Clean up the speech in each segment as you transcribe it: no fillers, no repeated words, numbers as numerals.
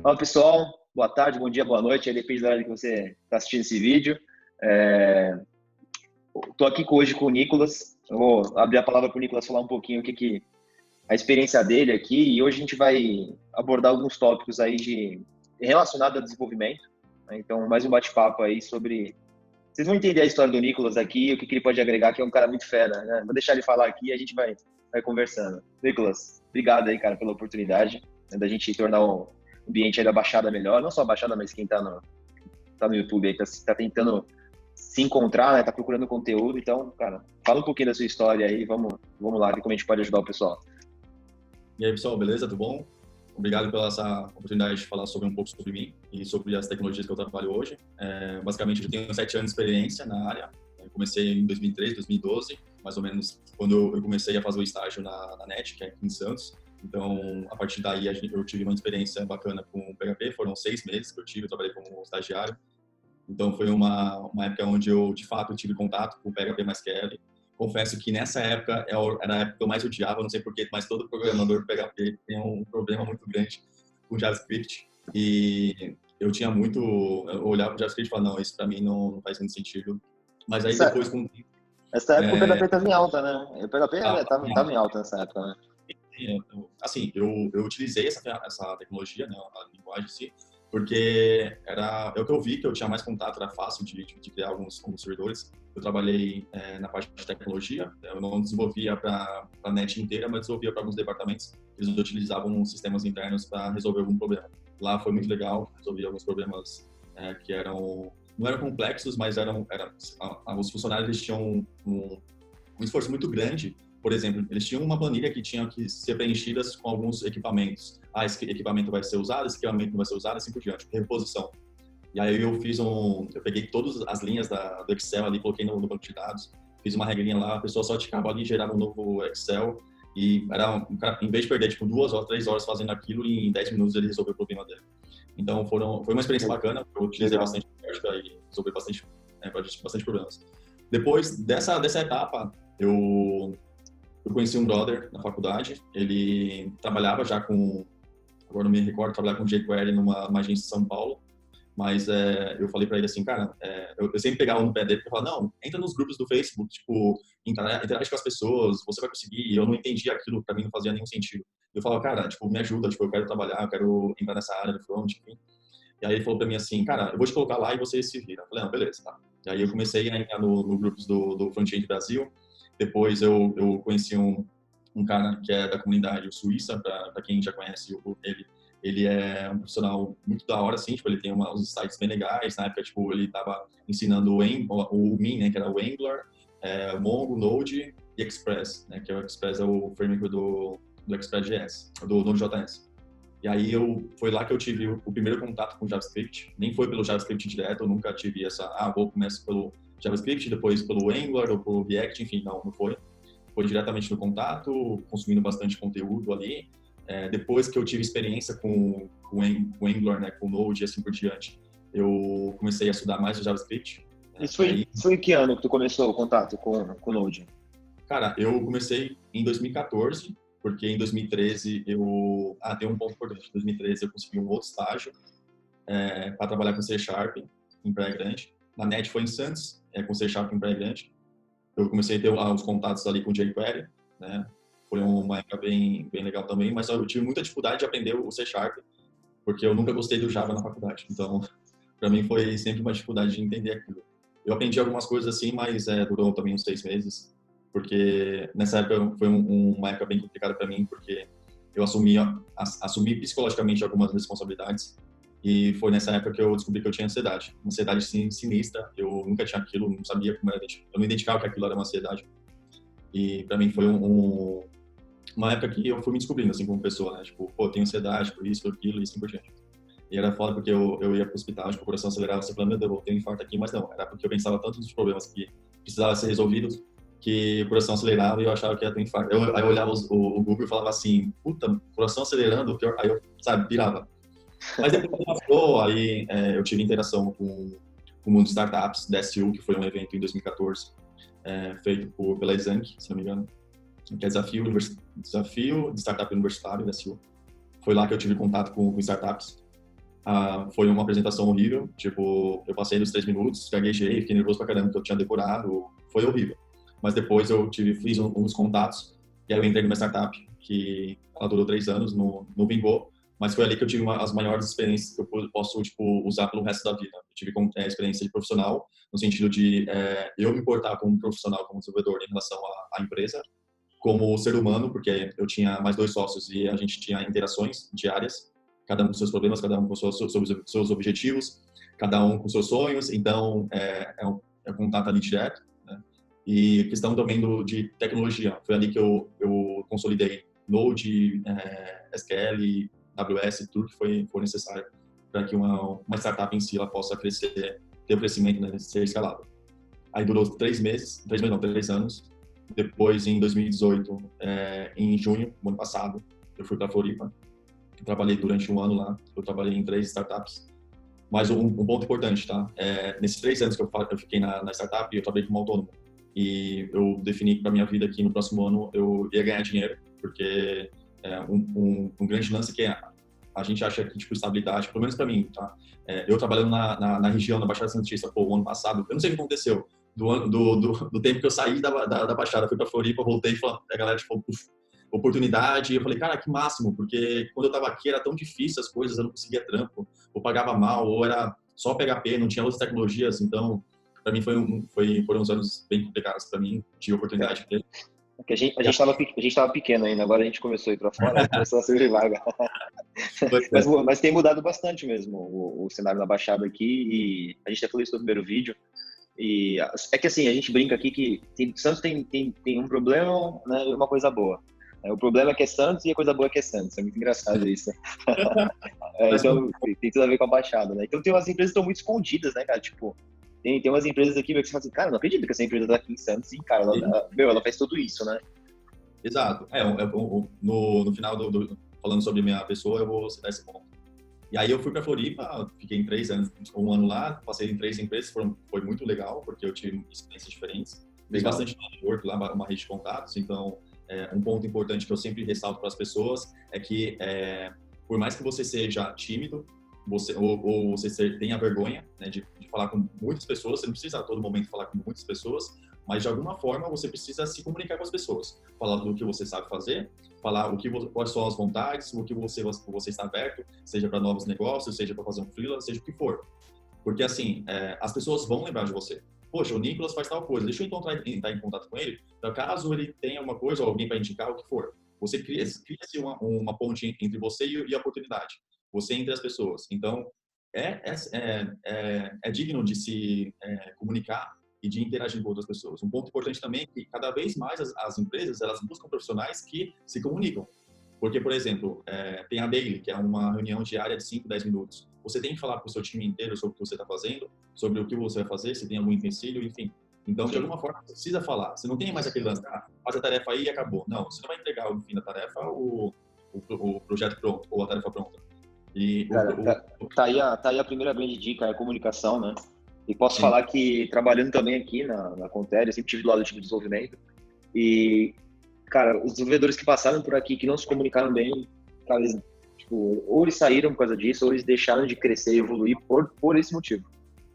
Fala pessoal, boa tarde, bom dia, boa noite, aí depende da hora que você está assistindo esse vídeo. Estou aqui hoje com o Nicolas, eu vou abrir a palavra para o Nicolas falar um pouquinho a experiência dele aqui, e hoje a gente vai abordar alguns tópicos aí relacionados a desenvolvimento, né? Então, mais um bate-papo aí sobre... Vocês vão entender a história do Nicolas aqui, o que ele pode agregar, que é um cara muito fera, né? Vou deixar ele falar aqui e a gente vai conversando. Nicolas, obrigado aí, cara, pela oportunidade, né, da gente tornar o ambiente aí da Baixada melhor, não só a Baixada, mas quem tá no YouTube aí, tá tentando se encontrar, né, tá procurando conteúdo. Então, cara, fala um pouquinho da sua história aí, vamos lá, ver como a gente pode ajudar o pessoal. E aí, pessoal, beleza? Tudo bom? Obrigado pela essa oportunidade de falar um pouco sobre mim e sobre as tecnologias que eu trabalho hoje. Basicamente, eu tenho 7 anos de experiência na área. Eu comecei em 2013, 2012, mais ou menos quando eu comecei a fazer o estágio na NET, que é aqui em Santos. Então, a partir daí, eu tive uma experiência bacana com o PHP. Foram 6 meses que eu trabalhei como estagiário. Então, foi uma época onde eu, de fato, tive contato com o PHP mais QL. Confesso que nessa época era a época que eu mais odiava, não sei porquê, mas todo programador PHP tem um problema muito grande com JavaScript. E eu tinha muito... Eu olhava o JavaScript e falava, não, isso para mim não faz muito sentido. Mas aí depois com... Essa época o PHP estava em alta, né? O PHP estava em alta nessa época, né? Assim, eu utilizei essa tecnologia, né, a linguagem em si, porque era o que eu vi, que eu tinha mais contato, era fácil de criar alguns servidores. Eu trabalhei na parte de tecnologia, eu não desenvolvia para a NET inteira, mas desenvolvia para alguns departamentos. Eles utilizavam sistemas internos para resolver algum problema. Lá foi muito legal, resolvi alguns problemas que não eram complexos, mas os funcionários eles tinham um esforço muito grande. Por exemplo, eles tinham uma planilha que tinha que ser preenchida com alguns equipamentos. Esse equipamento vai ser usado, esse equipamento não vai ser usado, assim por diante, reposição. E aí eu peguei todas as linhas do Excel ali, coloquei no banco de dados, fiz uma regrinha lá, a pessoa só ticava ali, gerava um novo Excel, e em vez de perder tipo 2 horas, 3 horas fazendo aquilo, em 10 minutos ele resolveu o problema dele. Então foi uma experiência bacana, eu utilizei bastante e resolvi bastante problemas. Depois dessa etapa, eu conheci um brother na faculdade, ele trabalhava já agora não me recordo, trabalhava com jQuery numa agência em São Paulo, mas eu falei pra ele assim, cara, eu sempre pegava no pé dele e falava, não, entra nos grupos do Facebook, tipo, interage com as pessoas, você vai conseguir. E eu não entendia aquilo, pra mim não fazia nenhum sentido. Eu falava, cara, tipo, me ajuda, tipo, eu quero trabalhar, eu quero entrar nessa área do front, enfim. E aí ele falou pra mim assim, cara, eu vou te colocar lá e você se vira. Eu falei, não, beleza, tá. E aí eu comecei a entrar no grupos do Front-End Brasil. Depois eu conheci um cara que é da comunidade Suíça, para quem já conhece ele é um profissional muito da hora, assim, tipo, ele tem uns sites bem legais. Na época, tipo, ele tava ensinando o Min, né, que era o Angular, Mongo, Node e Express, né, que o Express é o framework do Express.js, do Node.js. E aí foi lá que eu tive o primeiro contato com JavaScript. Nem foi pelo JavaScript direto, eu nunca tive vou começar pelo JavaScript, depois pelo Angular ou pelo React, enfim, não foi. Foi diretamente no contato, consumindo bastante conteúdo ali. Depois que eu tive experiência com o Angular, né, com o Node e assim por diante, eu comecei a estudar mais o JavaScript. Isso foi em que ano que tu começou o contato com o Node? Cara, eu comecei em 2014, porque em 2013 tem um ponto importante. Em 2013 eu consegui um outro estágio para trabalhar com C# em Praia Grande. Na NET foi em Santos, com C# em Praia Grande. Eu comecei a ter os contatos ali com jQuery, né? Foi uma época bem legal também, mas eu tive muita dificuldade de aprender o C#, porque eu nunca gostei do Java na faculdade. Então, para mim foi sempre uma dificuldade de entender aquilo. Eu aprendi algumas coisas assim, mas durou também uns 6 meses, porque nessa época foi uma época bem complicada para mim, porque eu assumi psicologicamente algumas responsabilidades, e foi nessa época que eu descobri que eu tinha ansiedade. Uma ansiedade sinistra, eu nunca tinha aquilo, não sabia como era, eu não identificava que aquilo era uma ansiedade. E para mim foi uma época que eu fui me descobrindo, assim, como pessoa, né? Tipo, pô, tenho ansiedade por isso, por aquilo e assim por diante. E era foda porque eu ia pro hospital, tipo, o coração acelerava, você falando, meu Deus, eu vou ter um infarto aqui, mas não, era porque eu pensava tanto nos problemas que precisavam ser resolvidos, que o coração acelerava e eu achava que ia ter um infarto. Aí eu olhava o Google e falava assim, puta, coração acelerando, pior. Aí eu, sabe, pirava. Mas depois passou, aí eu tive interação com o mundo de startups, da SU, que foi um evento em 2014, feito pela Exanc, se não me engano, que é Desafio de Startup Universitário da SU. Foi lá que eu tive contato com startups. Foi uma apresentação horrível, tipo, eu passei dos 3 minutos, gaguejei, fiquei nervoso pra caramba, porque eu tinha decorado, foi horrível. Mas depois eu fiz uns contatos, e aí eu entrei numa startup, que ela durou 3 anos, não vingou, mas foi ali que eu tive as maiores experiências que eu posso, tipo, usar pelo resto da vida. Eu tive experiência de profissional, no sentido de eu me importar como profissional, como desenvolvedor em relação à empresa, como ser humano, porque eu tinha mais 2 sócios e a gente tinha interações diárias, cada um com seus problemas, cada um com seus objetivos, cada um com seus sonhos, então é um contato ali direto, né? E questão também de tecnologia, foi ali que eu consolidei Node, SQL, AWS, tudo que for necessário para que uma startup em si ela possa crescer, ter o crescimento, né, ser escalável. Aí durou 3 meses, 3 anos. Depois, em 2018, em junho, no ano passado, eu fui para Floripa. Trabalhei durante um ano lá. Eu trabalhei em 3 startups. Mas um ponto importante, tá? Nesses 3 anos que eu fiquei na startup, eu trabalhei como autônomo. E eu defini para minha vida que no próximo ano eu ia ganhar dinheiro, porque um grande lance que a gente acha que, tipo, estabilidade, pelo menos para mim, tá? Eu trabalhando na região da Baixada Santista, o ano passado, eu não sei o que aconteceu. Do tempo que eu saí da Baixada, fui para Floripa, voltei e a galera, tipo, oportunidade. Eu falei, cara, que máximo, porque quando eu tava aqui era tão difícil as coisas, eu não conseguia trampo, ou pagava mal, ou era só PHP, não tinha outras tecnologias. Então, para mim foram uns anos bem complicados para mim, de oportunidade. Porque a gente tava pequeno ainda, agora a gente começou a ir para fora, começou a surgir vaga. Mas tem mudado bastante mesmo o cenário na Baixada aqui, e a gente até falou isso no primeiro vídeo. E é que assim, a gente brinca aqui que Santos tem um problema, né, e uma coisa boa. O problema é que é Santos e a coisa boa é que é Santos. É muito engraçado isso. Então, tem tudo a ver com a Baixada, né? Então, tem umas empresas que estão muito escondidas, né, cara? Tipo, tem umas empresas aqui que você fala assim, cara, não acredito que essa empresa tá aqui em Santos. E, cara, ela faz tudo isso, né? Exato. No final falando sobre minha pessoa, eu vou citar esse ponto. E aí eu fui para Floripa, fiquei em 3 anos, um ano lá, passei em 3 empresas, foi muito legal, porque eu tive experiências diferentes. Fiz bastante network lá, uma rede de contatos, então um ponto importante que eu sempre ressalto para as pessoas é que por mais que você seja tímido, ou você tenha vergonha, né, de falar com muitas pessoas, você não precisa a todo momento falar com muitas pessoas, mas de alguma forma você precisa se comunicar com as pessoas, falar do que você sabe fazer, falar quais são as vontades, o que você está aberto, seja para novos negócios, seja para fazer um freela, seja o que for. Porque assim, as pessoas vão lembrar de você. Poxa, o Nicolas faz tal coisa, deixa eu então entrar em contato com ele, para caso ele tenha alguma coisa ou alguém para indicar, o que for. Você cria-se uma ponte entre você e a oportunidade. Você entre as pessoas. Então, é digno de se comunicar e de interagir com outras pessoas. Um ponto importante também é que cada vez mais as empresas elas buscam profissionais que se comunicam. Porque, por exemplo, tem a Daily, que é uma reunião diária de 5, 10 minutos. Você tem que falar com o seu time inteiro sobre o que você está fazendo, sobre o que você vai fazer, se tem algum empecilho, enfim. Então, de alguma forma, você precisa falar. Você não tem mais aquele lance, faz a tarefa aí e acabou. Não, você não vai entregar no fim da tarefa o projeto pronto ou a tarefa pronta. E cara, tá aí a primeira grande dica, é a comunicação, né? E posso falar que trabalhando também aqui na Contele, eu sempre tive do lado do time de desenvolvimento. E, cara, os desenvolvedores que passaram por aqui, que não se comunicaram bem, cara, ou eles saíram por causa disso, ou eles deixaram de crescer e evoluir por esse motivo,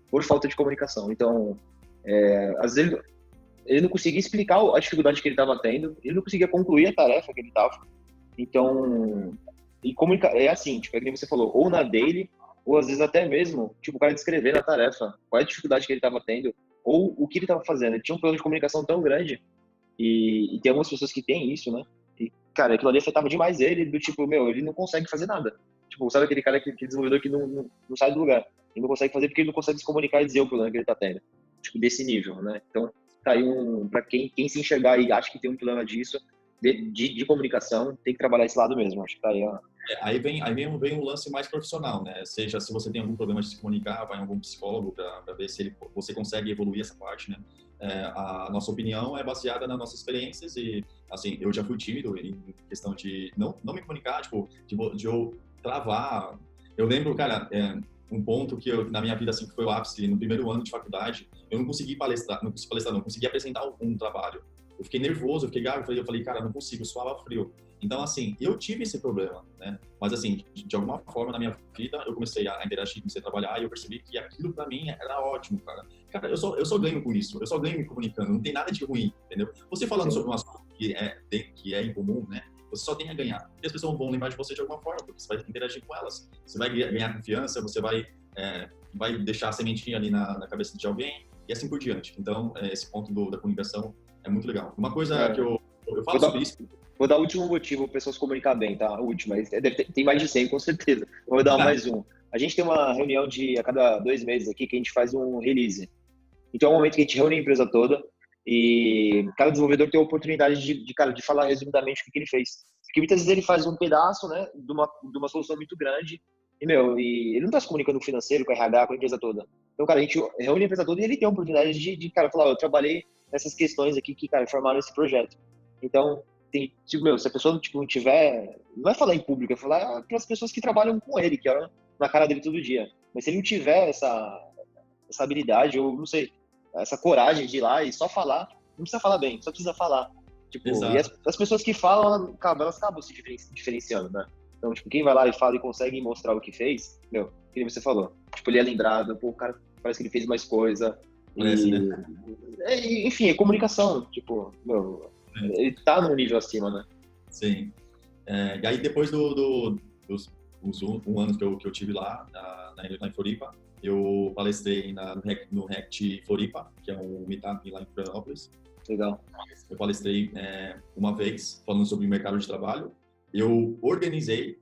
por falta de comunicação. Então, às vezes, ele não conseguia explicar a dificuldade que ele estava tendo, ele não conseguia concluir a tarefa que ele estava. Então, e comunicar, é assim, tipo, é que nem você falou, ou na daily, ou às vezes até mesmo, tipo, o cara descrever na tarefa qual é a dificuldade que ele estava tendo, ou o que ele estava fazendo. Ele tinha um problema de comunicação tão grande, e tem algumas pessoas que têm isso, né? E, cara, aquilo ali afetava demais ele, do tipo, ele não consegue fazer nada. Tipo, sabe aquele cara, aquele desenvolvedor que não sai do lugar. Ele não consegue fazer porque ele não consegue se comunicar e dizer o problema que ele tá tendo. Tipo, desse nível, né? Então, tá aí pra quem se enxergar e acha que tem um problema disso, de comunicação, tem que trabalhar esse lado mesmo. Acho que tá aí, ó. Aí vem um lance mais profissional, né? Seja se você tem algum problema de se comunicar, vai em algum psicólogo para ver se você consegue evoluir essa parte, né? A nossa opinião é baseada nas nossas experiências e, assim, eu já fui tímido em questão de não me comunicar, tipo, de eu travar. Eu lembro, cara, um ponto que na minha vida, assim, que foi o ápice, no primeiro ano de faculdade, eu não consegui palestrar, não consegui apresentar um trabalho. Eu fiquei nervoso, eu falei, cara, não consigo, eu suava frio. Então, assim, eu tive esse problema, né? Mas, assim, de alguma forma na minha vida, eu comecei a interagir, comecei a trabalhar e eu percebi que aquilo pra mim era ótimo, cara. Cara, eu só ganho com isso, eu só ganho me comunicando, não tem nada de ruim, entendeu? Você falando Sim. sobre um assunto que é em comum, né? Você só tem a ganhar. E as pessoas vão lembrar de você de alguma forma, porque você vai interagir com elas. Você vai ganhar confiança, você vai deixar a sementinha ali na cabeça de alguém e assim por diante. Então, esse ponto da comunicação é muito legal. Uma coisa que É. eu Vou falo dar, sobre isso. vou dar o último motivo para pessoas se comunicar bem, tá? O último, mas tem mais de 100, com certeza. Eu vou dar mais um. A gente tem uma reunião a cada 2 meses aqui que a gente faz um release. Então é um momento que a gente reúne a empresa toda e cada desenvolvedor tem a oportunidade de falar resumidamente o que ele fez. Porque muitas vezes ele faz um pedaço, né, de uma solução muito grande e ele não está se comunicando com o financeiro, com a RH, com a empresa toda. Então, cara, a gente reúne a empresa toda e ele tem a oportunidade cara, falar, eu trabalhei nessas questões aqui que, cara, formaram esse projeto. Então, se a pessoa não tiver, não vai falar em público, é falar para as pessoas que trabalham com ele, que olham na cara dele todo dia. Mas se ele não tiver essa habilidade, ou não sei, essa coragem de ir lá e só falar, não precisa falar bem, só precisa falar. Tipo, e Exato. as pessoas que falam, elas acabam se diferenciando, né? Então, tipo, quem vai lá e fala e consegue mostrar o que fez, que nem você falou, tipo, ele é lembrado, pô, o cara parece que ele fez mais coisa, Parece, né? enfim, é comunicação, tipo, ele tá num nível acima, né? Sim. E aí, depois dos um ano que eu tive lá, em Floripa, eu palestrei no React Floripa, que é um meetup lá em Florianópolis. Legal. Eu palestrei uma vez, falando sobre o mercado de trabalho. Eu organizei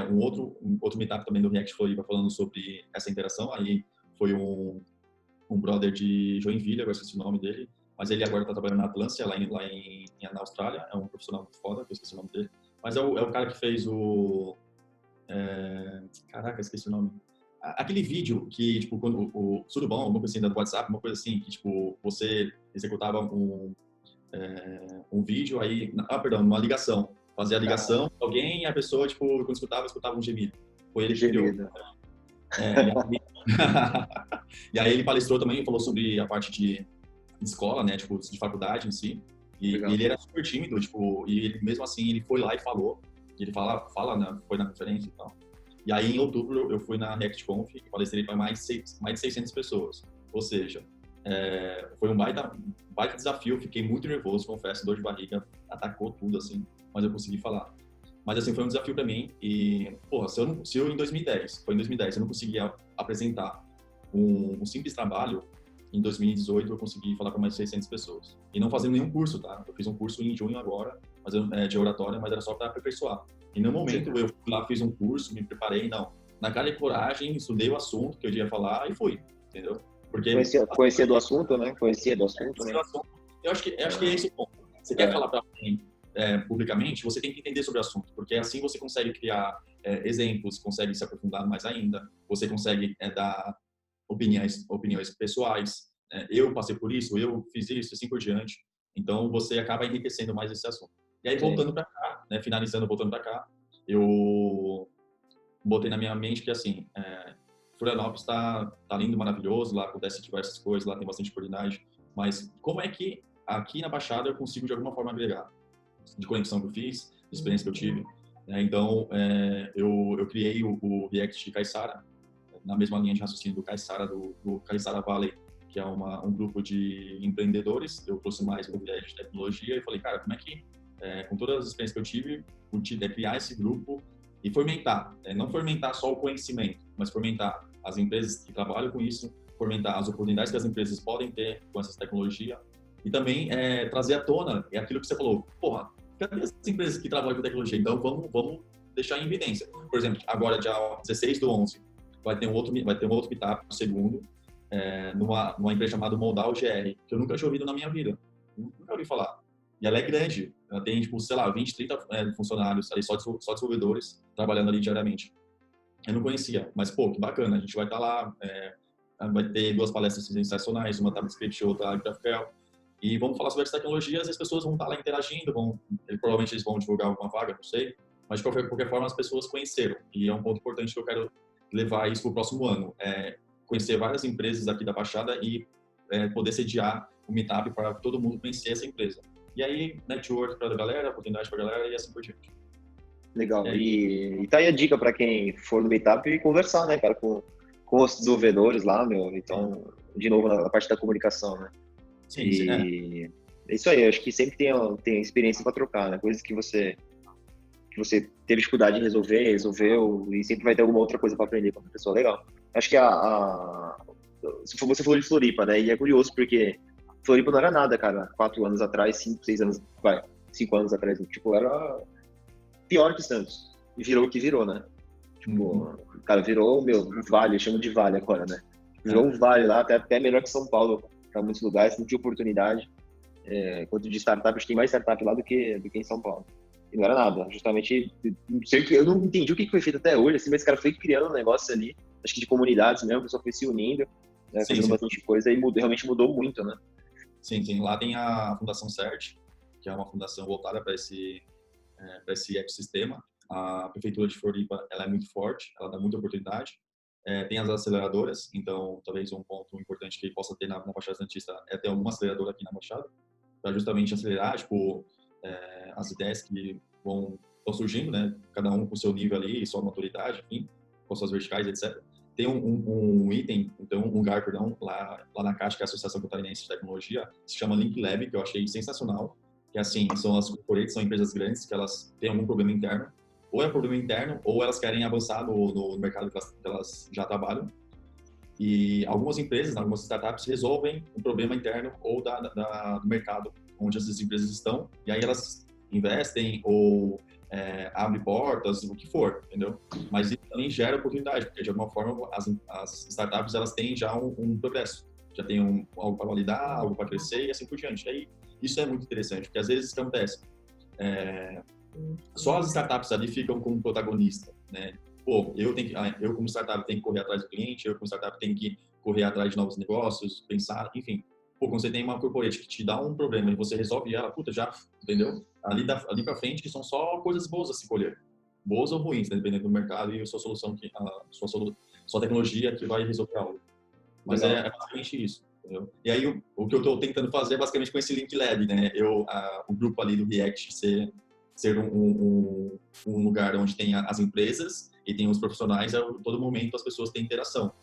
um outro meetup também do React Floripa, falando sobre essa interação. Aí foi um brother de Joinville, agora esqueci o nome dele, mas ele agora está trabalhando na Atlância, na Austrália. É um profissional muito foda, que eu esqueci o nome dele. Mas é o cara que fez caraca, esqueci o nome. Aquele vídeo que, tipo, quando tudo bom, alguma coisa assim, do WhatsApp, uma coisa assim, que, tipo, você executava um vídeo, aí, perdão, uma ligação. Fazia a ligação com alguém e a pessoa, tipo, quando escutava um gemido. Foi ele que criou. Gemido. E aí, e aí ele palestrou também, falou sobre a parte de escola, né, tipo, de faculdade em si. E Legal. ele era super tímido, tipo, e ele, mesmo assim, ele foi lá e falou. E ele foi na conferência e tal. E aí, em outubro, eu fui na ReactConf e palestrei para mais de 600 pessoas. Ou seja, foi um baita desafio. Fiquei muito nervoso, confesso, dor de barriga, atacou tudo, assim, mas eu consegui falar. Mas, assim, foi um desafio para mim. E, porra, se eu em 2010, eu não conseguia apresentar um simples trabalho, em 2018 eu consegui falar para mais de 600 pessoas. E não fazendo nenhum curso, tá? Eu fiz um curso em junho agora, de oratória, mas era só para aperfeiçoar. E no momento eu fui lá, fiz um curso, me preparei, não. Na cara e coragem, estudei o assunto que eu ia falar e fui, entendeu? Porque Conhecia do assunto, né? Conhecia do assunto, né? eu acho que é esse o ponto. Você quer falar para alguém publicamente, você tem que entender sobre o assunto, porque assim você consegue criar exemplos, consegue se aprofundar mais ainda, você consegue dar opiniões pessoais. Eu passei por isso, eu fiz isso, assim por diante. Então você acaba enriquecendo mais esse assunto. E aí voltando para cá, né, voltando para cá, eu botei na minha mente que assim, Florianópolis tá lindo, maravilhoso, lá acontece diversas coisas, lá tem bastante oportunidade, mas como é que aqui na Baixada eu consigo de alguma forma agregar? De conexão que eu fiz, de experiência que eu tive. Então, eu criei o React de Caiçara, na mesma linha de raciocínio do Caiçara, do Caiçara Valley, que é um grupo de empreendedores. Eu trouxe mais o viés de tecnologia e falei, cara, como é que, com todas as experiências que eu tive, criar esse grupo e fomentar, não fomentar só o conhecimento, mas fomentar as empresas que trabalham com isso, fomentar as oportunidades que as empresas podem ter com essa tecnologia e também trazer à tona aquilo que você falou, porra, cadê as empresas que trabalham com tecnologia? Então, vamos deixar em evidência. Por exemplo, agora, dia 16/11, vai ter um outro meetup, o segundo, numa empresa chamada Moldal GR, que eu nunca tinha ouvido na minha vida. Nunca ouvi falar. E ela é grande. Ela tem, tipo, sei lá, 20, 30 funcionários, ali, só desenvolvedores, trabalhando ali diariamente. Eu não conhecia, mas, pô, que bacana. A gente vai estar lá, vai ter 2 palestras sensacionais, uma TypeScript e outra GraphQL. E vamos falar sobre as tecnologias e as pessoas vão estar lá interagindo, provavelmente eles vão divulgar alguma vaga, não sei. Mas, de qualquer forma, as pessoas conheceram. E é um ponto importante que eu quero levar isso para o próximo ano. Conhecer várias empresas aqui da Baixada e poder sediar o meetup para todo mundo conhecer essa empresa. E aí, network para a galera, oportunidade para a galera e assim por diante. Legal. E tá aí a dica para quem for no Meetup e conversar, né, cara, com os desenvolvedores lá, meu. Então, de novo, na parte da comunicação, né? Sim, sim, E é isso aí, eu acho que sempre tem experiência para trocar, né? Coisas que você teve dificuldade em resolver, resolveu, e sempre vai ter alguma outra coisa para aprender com a pessoa. Legal. Acho que você falou de Floripa, né? E é curioso porque Floripa não era nada, cara. 4 anos atrás, 5, 6 anos, 5 anos atrás, tipo, era pior que Santos. E virou o que virou, né? Uhum. Tipo, cara, virou, um vale, chamo de vale agora, né? Virou um vale lá, até melhor que São Paulo, para muitos lugares, não tinha oportunidade. Quanto de startup, acho que tem mais startup lá do que em São Paulo. E não era nada, justamente, eu não entendi o que foi feito até hoje, assim, mas, cara, foi criando um negócio ali, acho que de comunidades mesmo, o pessoal foi se unindo, né, Sim, fazendo sim. bastante coisa e realmente mudou muito, né? Sim, sim. Lá tem a Fundação CERT, que é uma fundação voltada para esse ecossistema. A prefeitura de Floripa, ela é muito forte, ela dá muita oportunidade. Tem as aceleradoras, então talvez um ponto importante que possa ter na Baixada Santista é ter alguma aceleradora aqui na Baixada, para justamente acelerar, tipo, as ideias que estão surgindo, né? Cada um com o seu nível ali, sua maturidade, enfim, com suas verticais, etc. Tem um item, então um lugar, perdão, lá na Caixa, que é a Associação Catarinense de Tecnologia, se chama Link Lab, que eu achei sensacional, que assim, são as corporates, são empresas grandes que elas têm algum problema interno, ou é um problema interno, ou elas querem avançar no mercado que elas já trabalham. E algumas empresas, algumas startups resolvem um problema interno ou do mercado onde essas empresas estão, e aí elas investem ou abrem portas, o que for, entendeu? Mas isso também gera oportunidade, porque de alguma forma as startups elas têm já um progresso, já tem algo para validar, algo para crescer e assim por diante. E aí isso é muito interessante, porque às vezes acontece, só as startups ali ficam como protagonista, né? Pô, eu como startup tenho que correr atrás do cliente, eu como startup tenho que correr atrás de novos negócios, pensar, enfim. Pô, quando você tem uma corporate que te dá um problema e você resolve ela, puta, já, entendeu? Ali para frente são só coisas boas a se colher. Boas ou ruins, né? Dependendo do mercado e a sua solução, sua tecnologia que vai resolver algo. Mas Legal. é basicamente isso, entendeu? E aí o que eu estou tentando fazer é basicamente com esse Link Lab, né? O grupo ali do React ser um lugar onde tem as empresas e tem os profissionais, todo momento as pessoas têm interação.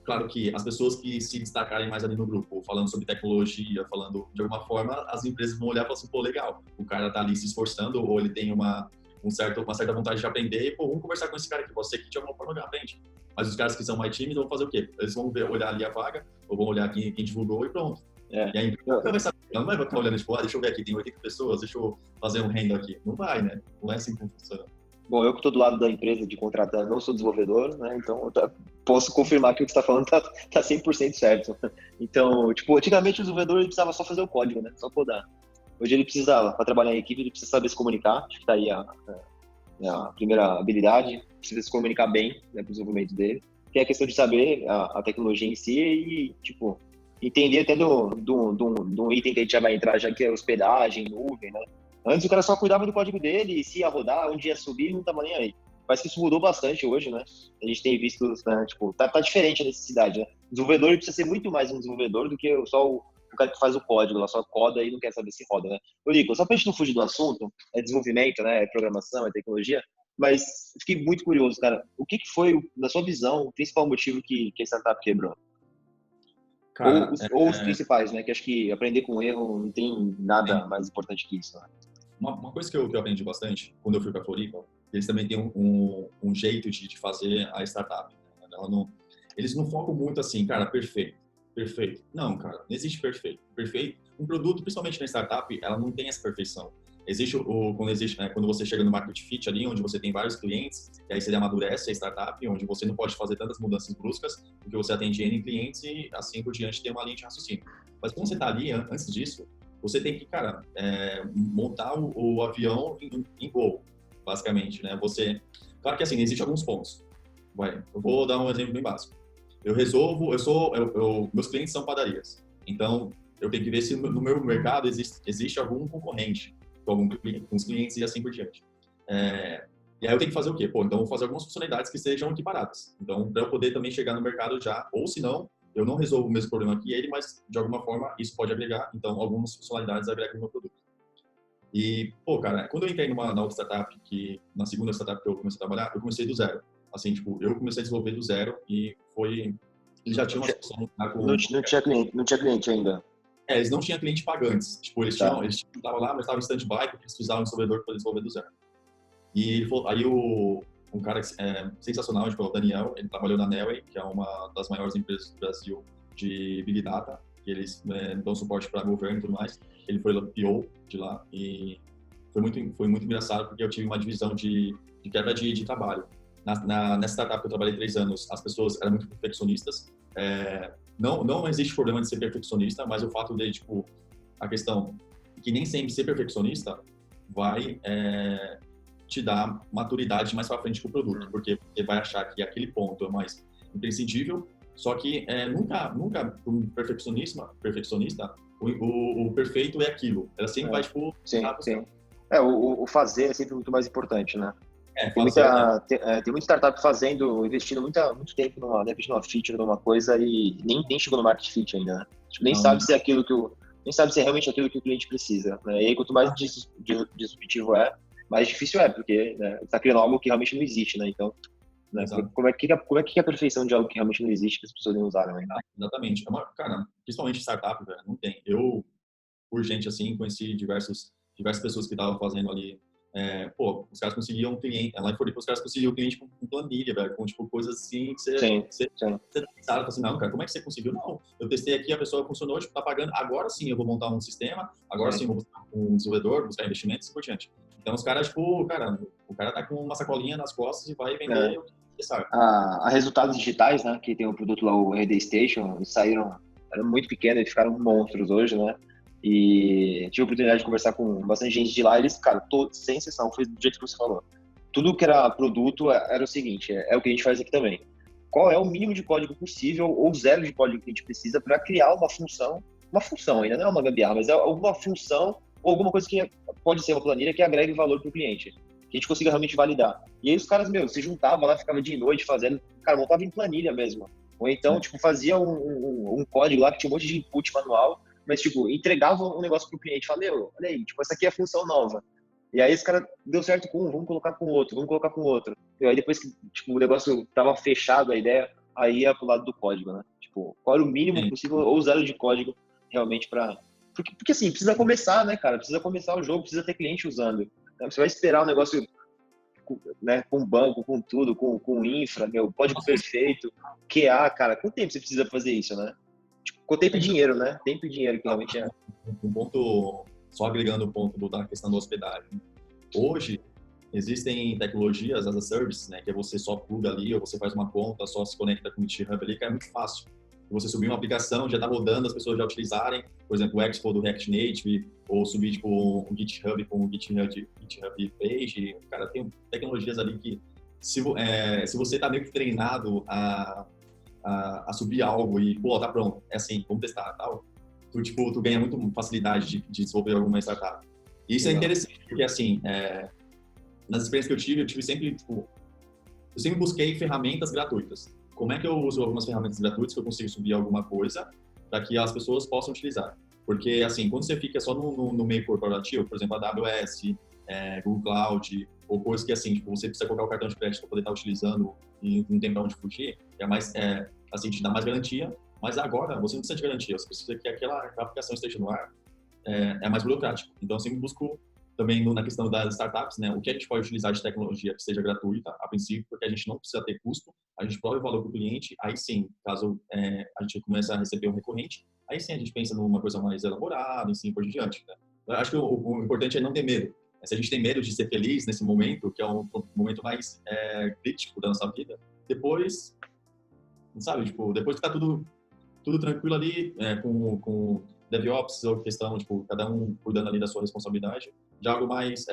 Claro que as pessoas que se destacarem mais ali no grupo, falando sobre tecnologia, falando de alguma forma, as empresas vão olhar e falar assim, pô, legal, o cara tá ali se esforçando ou ele tem uma certa vontade de aprender e, pô, vamos conversar com esse cara aqui, você que de alguma forma aprende. Mas os caras que são mais tímidos vão fazer o quê? Eles vão olhar ali a vaga, ou vão olhar quem divulgou e pronto. É. E a empresa nunca vai saber, ela não vai ficar olhando, tipo, deixa eu ver aqui, tem 80 pessoas, deixa eu fazer um render aqui. Não vai, né? Não é assim que funciona. Bom, eu que estou do lado da empresa de contratar, não sou desenvolvedor, né? Então, posso confirmar que o que você está falando tá 100% certo. Então, tipo, antigamente o desenvolvedor ele precisava só fazer o código, né? Só codar. Hoje ele precisa, para trabalhar em equipe, ele precisa saber se comunicar. Acho que está aí a primeira habilidade. Precisa se comunicar bem, né, para o desenvolvimento dele. Tem a questão de saber a tecnologia em si e, tipo, entender até do item que a gente já vai entrar, já que é hospedagem, nuvem, né? Antes o cara só cuidava do código dele e se ia rodar, onde ia subir, não tava nem aí. Parece que isso mudou bastante hoje, né? A gente tem visto, né, tipo, tá diferente a necessidade, né? O desenvolvedor ele precisa ser muito mais um desenvolvedor do que só o cara que faz o código, ela só coda e não quer saber se roda, né? Ô, Nico, só pra gente não fugir do assunto, é desenvolvimento, né? É programação, é tecnologia, mas fiquei muito curioso, cara. O que foi, na sua visão, o principal motivo que a startup quebrou? Ou Cara, os principais, né? Que acho que aprender com erro não tem nada mais importante que isso, né? uma coisa que eu aprendi bastante quando eu fui para Floripa, eles também têm um jeito de fazer a startup. Né? Eles não focam muito assim, cara, perfeito, perfeito. Não, cara, não existe perfeito. Perfeito, um produto, principalmente na startup, ela não tem essa perfeição. Quando você chega no market fit ali, onde você tem vários clientes, e aí você amadurece a startup, onde você não pode fazer tantas mudanças bruscas, porque você atende N clientes e assim por diante tem uma linha de raciocínio. Mas quando você está ali, antes disso, você tem que, cara, montar o avião em voo, basicamente, né? Claro que assim, existem alguns pontos. Eu vou dar um exemplo bem básico. Meus clientes são padarias. Então, eu tenho que ver se no meu mercado existe algum concorrente com os clientes e assim por diante. E aí eu tenho que fazer o quê? Pô, então eu vou fazer algumas funcionalidades que sejam equiparadas. Então, para eu poder também chegar no mercado já, ou se não, eu não resolvo o mesmo problema que ele, mas de alguma forma isso pode agregar, então algumas funcionalidades agregam no meu produto. E, pô, cara, quando eu entrei na outra startup, na segunda startup que eu comecei a trabalhar, eu comecei do zero. Assim, tipo, eu comecei a desenvolver do zero e foi... Eles já Não tinham uma tinha, solução tá, não tinha cliente ainda. eles não tinham cliente pagantes. Tipo, Tá. eles estavam lá, mas estavam em stand-by porque eles precisavam de um desenvolvedor para desenvolver do zero. E ele falou, aí um cara sensacional, tipo, o Daniel, ele trabalhou na Nelway, que é uma das maiores empresas do Brasil de Big Data, que eles dão suporte para governo e tudo mais. Ele foi PO de lá e foi muito engraçado porque eu tive uma divisão de quebra de trabalho. Nessa startup que eu trabalhei 3 anos, as pessoas eram muito perfeccionistas. Não existe problema de ser perfeccionista, mas o fato de, tipo, a questão que nem sempre ser perfeccionista vai te dar maturidade mais para frente com o produto, porque você vai achar que aquele ponto é mais imprescindível, só que nunca um perfeccionista, o perfeito é aquilo. Ela sempre vai, tipo... Sim, sim. O fazer é sempre muito mais importante, né? Fazer, Tem muita startup investindo muito tempo numa feature, numa coisa e nem chegou no market fit ainda, né? Tipo, nem não, sabe se é aquilo nem sabe se é realmente aquilo que o cliente precisa, né? E aí, quanto mais disruptivo mais difícil porque, né, você tá criando algo que realmente não existe, né? Então, né, exato. como é que é a perfeição de algo que realmente não existe que as pessoas não usaram ainda? Exatamente. Cara, principalmente startup, velho, não tem. Eu, por gente assim, conheci diversas pessoas que estavam fazendo ali. Os caras conseguiam cliente, lá em Floripa, os caras conseguiam cliente com planilha, velho, com tipo coisas assim que Sim, sim. você sabe, assim, não, cara, como é que você conseguiu? Não, eu testei aqui, a pessoa funcionou, tipo, tá pagando, agora sim eu vou montar um sistema, agora sim eu vou buscar um desenvolvedor, buscar investimentos e por diante. Então os caras, tipo, cara, o cara tá com uma sacolinha nas costas e vai vender o que você sabe. A Resultados Digitais, né, que tem o produto lá, o RD Station, eles eram muito pequenos, eles ficaram monstros hoje, né? E tive a oportunidade de conversar com bastante gente de lá, e eles, cara, todos, sem exceção, foi do jeito que você falou. Tudo que era produto era o seguinte, é o que a gente faz aqui também. Qual é o mínimo de código possível ou zero de código que a gente precisa para criar uma função ainda, não é uma gambiarra, mas é alguma função ou alguma coisa que pode ser uma planilha que agregue valor para o cliente, que a gente consiga realmente validar. E aí os caras, se juntavam lá, ficava de noite fazendo, cara, montava em planilha mesmo. Ou então, Sim. tipo, fazia um código lá que tinha um monte de input manual, mas, tipo, entregava um negócio pro cliente. Falei, olha aí, tipo, essa aqui é a função nova. E aí esse cara deu certo com um, vamos colocar com o outro, vamos colocar com o outro. E aí depois que, tipo, o negócio tava fechado, a ideia, aí ia pro lado do código, né? Tipo, qual era o mínimo Sim. possível ou zero de código realmente para porque assim, precisa começar, né, cara? Precisa começar o jogo, precisa ter cliente usando. Você vai esperar o negócio, né, com banco, com tudo, com infra, meu, código perfeito, QA, cara, quanto tempo você precisa fazer isso, né? Tipo, com tempo e dinheiro, né? Tempo e dinheiro, que realmente é. Um ponto, só agregando o ponto da questão da hospedagem. Hoje, existem tecnologias as a service, né, que é você só pluga ali, ou você faz uma conta, só se conecta com o GitHub ali, que é muito fácil. Você subir uma aplicação, já está rodando, as pessoas já utilizarem, por exemplo, o Expo do React Native, ou subir tipo, um GitHub com o GitHub Page. Cara, tem tecnologias ali que, se você está meio que treinado a subir algo e, pô, tá pronto, é assim, vamos testar tal, tu ganha muito facilidade de desenvolver alguma startup. E isso é interessante, porque assim, nas experiências que eu tive sempre, tipo, eu sempre busquei ferramentas gratuitas. Como é que eu uso algumas ferramentas gratuitas que eu consigo subir alguma coisa para que as pessoas possam utilizar? Porque, assim, quando você fica só no meio corporativo, por exemplo, a AWS, Google Cloud, ou coisas que, assim, tipo, você precisa colocar o cartão de crédito para poder estar utilizando e não tem para onde fugir, assim, te dá mais garantia, mas agora você não precisa de garantia, você precisa que aquela aplicação esteja no ar, é mais burocrático. Então, eu sempre busco também na questão das startups, né, o que a gente pode utilizar de tecnologia que seja gratuita, a princípio, porque a gente não precisa ter custo, a gente prova o valor para o cliente, aí sim, caso a gente comece a receber um recorrente, aí sim a gente pensa numa coisa mais elaborada e assim por diante. Né? Eu acho que o importante é não ter medo. Se a gente tem medo de ser feliz nesse momento, que é o momento mais crítico da nossa vida, depois, sabe, tipo, depois que tá tudo tranquilo ali, com DevOps ou questão, tipo, cada um cuidando ali da sua responsabilidade, de algo mais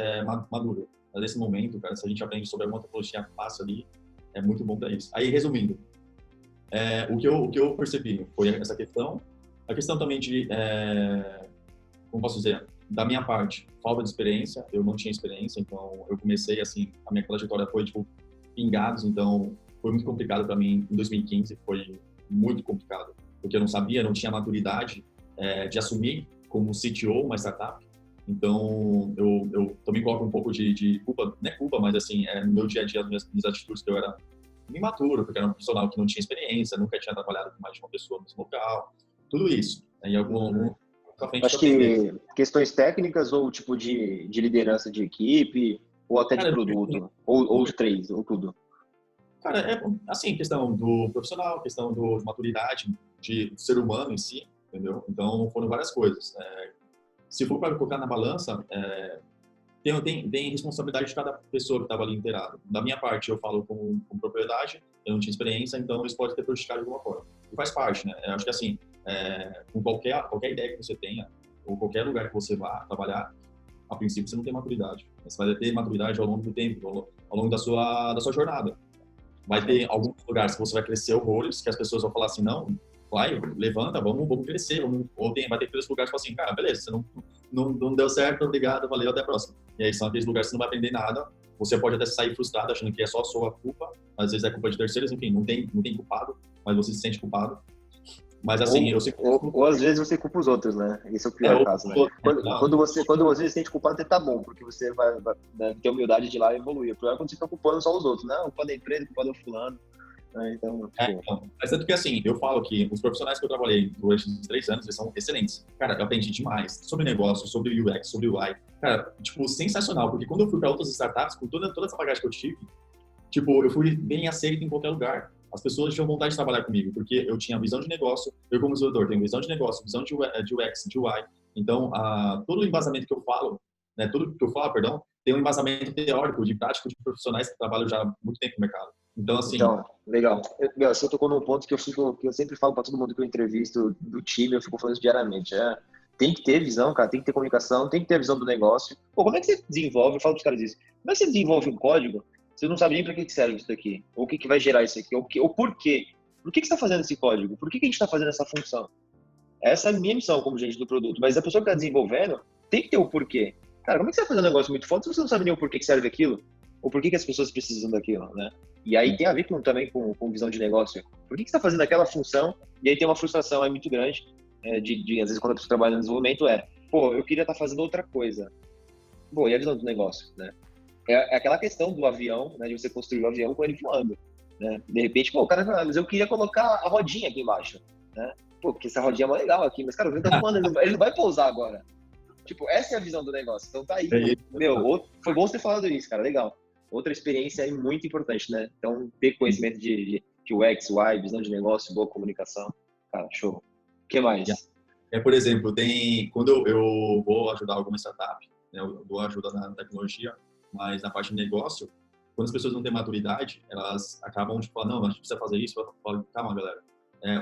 maduro. Mas nesse momento, cara, se a gente aprende sobre alguma tecnologia fácil ali, é muito bom para isso. Aí, resumindo, o que eu percebi foi essa questão, a questão também de, como posso dizer, da minha parte, falta de experiência, eu não tinha experiência, então eu comecei assim, a minha trajetória foi, tipo, pingados, então foi muito complicado para mim em 2015, foi muito complicado, porque eu não sabia, não tinha maturidade de assumir como CTO uma startup. Então, eu também coloco um pouco de culpa, não é culpa, mas assim, no meu dia a dia, as minhas atitudes, que eu era imaturo, porque era um profissional que não tinha experiência, nunca tinha trabalhado com mais de uma pessoa no mesmo local, tudo isso. Em algum pra frente Acho eu aprender. que questões técnicas ou tipo de liderança de equipe, ou até de Cara, produto, ou os três, ou tudo. cara, assim, questão do profissional, questão de maturidade, do ser humano em si, entendeu? Então, foram várias coisas. Se for para colocar na balança, tem responsabilidade de cada pessoa que estava ali inteirada. Da minha parte, eu falo com propriedade, eu não tinha experiência, então isso pode ter prejudicado de alguma forma. E faz parte, né? Eu acho que assim, com qualquer ideia que você tenha, ou qualquer lugar que você vá trabalhar, a princípio você não tem maturidade. Você vai ter maturidade ao longo do tempo, ao longo da sua jornada. Vai ter alguns lugares que você vai crescer horrores, que as pessoas vão falar assim, não, vai, levanta, vamos crescer. Ou vai ter aqueles lugares que falam assim, cara, beleza, você não deu certo, obrigado, valeu, até a próxima. E aí são aqueles lugares que você não vai aprender nada. Você pode até sair frustrado, achando que é só a sua culpa, às vezes é culpa de terceiros, enfim, não tem culpado, mas você se sente culpado. Mas assim, eu sempre... Ou às vezes você culpa os outros, né? Esse é o pior caso, né? Quando você se sente culpado, tá bom, porque você vai né, ter humildade de ir lá e evoluir. O pior é quando você fica culpando só os outros, né? Culpa da empresa, culpa do fulano. Né? Então, então, mas tanto que assim, eu falo que os profissionais que eu trabalhei durante esses 3 anos, eles são excelentes. Cara, eu aprendi demais sobre negócio, sobre UX, sobre UI. Cara, tipo, sensacional, porque quando eu fui para outras startups, com toda essa bagagem que eu tive, tipo, eu fui bem aceito em qualquer lugar. As pessoas tinham vontade de trabalhar comigo, porque eu tinha visão de negócio, eu como desenvolvedor tenho visão de negócio, visão de UX, de UI. Então, todo o embasamento que eu falo, né, tudo que eu falo, perdão, tem um embasamento teórico, de prático, de profissionais que trabalham já há muito tempo no mercado. Então, assim... legal. Você tocou num ponto que eu sempre falo para todo mundo que eu entrevisto do time, eu fico falando isso diariamente. Tem que ter visão, cara, tem que ter comunicação, tem que ter a visão do negócio. Pô, como é que você desenvolve? Eu falo para os caras isso. Como é que você desenvolve um código? Você não sabe nem para que serve isso daqui, ou o que vai gerar isso aqui, ou por quê? Por que você está fazendo esse código? Por que a gente está fazendo essa função? Essa é a minha missão como gente do produto. Mas a pessoa que está desenvolvendo tem que ter o porquê. Cara, como é que você vai fazer um negócio muito forte se você não sabe nem o porquê que serve aquilo? Ou por que as pessoas precisam daquilo, né? E aí tem a ver também com visão de negócio. Por que você está fazendo aquela função? E aí tem uma frustração aí muito grande, às vezes quando a pessoa trabalha no desenvolvimento pô, eu queria estar fazendo outra coisa. Pô, e a visão do negócio, né? É aquela questão do avião, né? De você construir o avião com ele voando, né? De repente, pô, o cara fala, mas eu queria colocar a rodinha aqui embaixo, né? Pô, porque essa rodinha é mais legal aqui, mas, cara, o avião tá voando, ele não vai pousar agora. Tipo, essa é a visão do negócio. Então tá aí. Foi bom você ter falado isso, cara, legal. Outra experiência aí muito importante, né? Então, ter conhecimento de UX, UI, visão de negócio, boa comunicação. Cara, show. O que mais? Por exemplo, quando eu vou ajudar alguma startup, né, eu dou ajuda na tecnologia, mas na parte de negócio, quando as pessoas não têm maturidade, elas acabam de falar, não, a gente precisa fazer isso. Eu falo, calma, galera.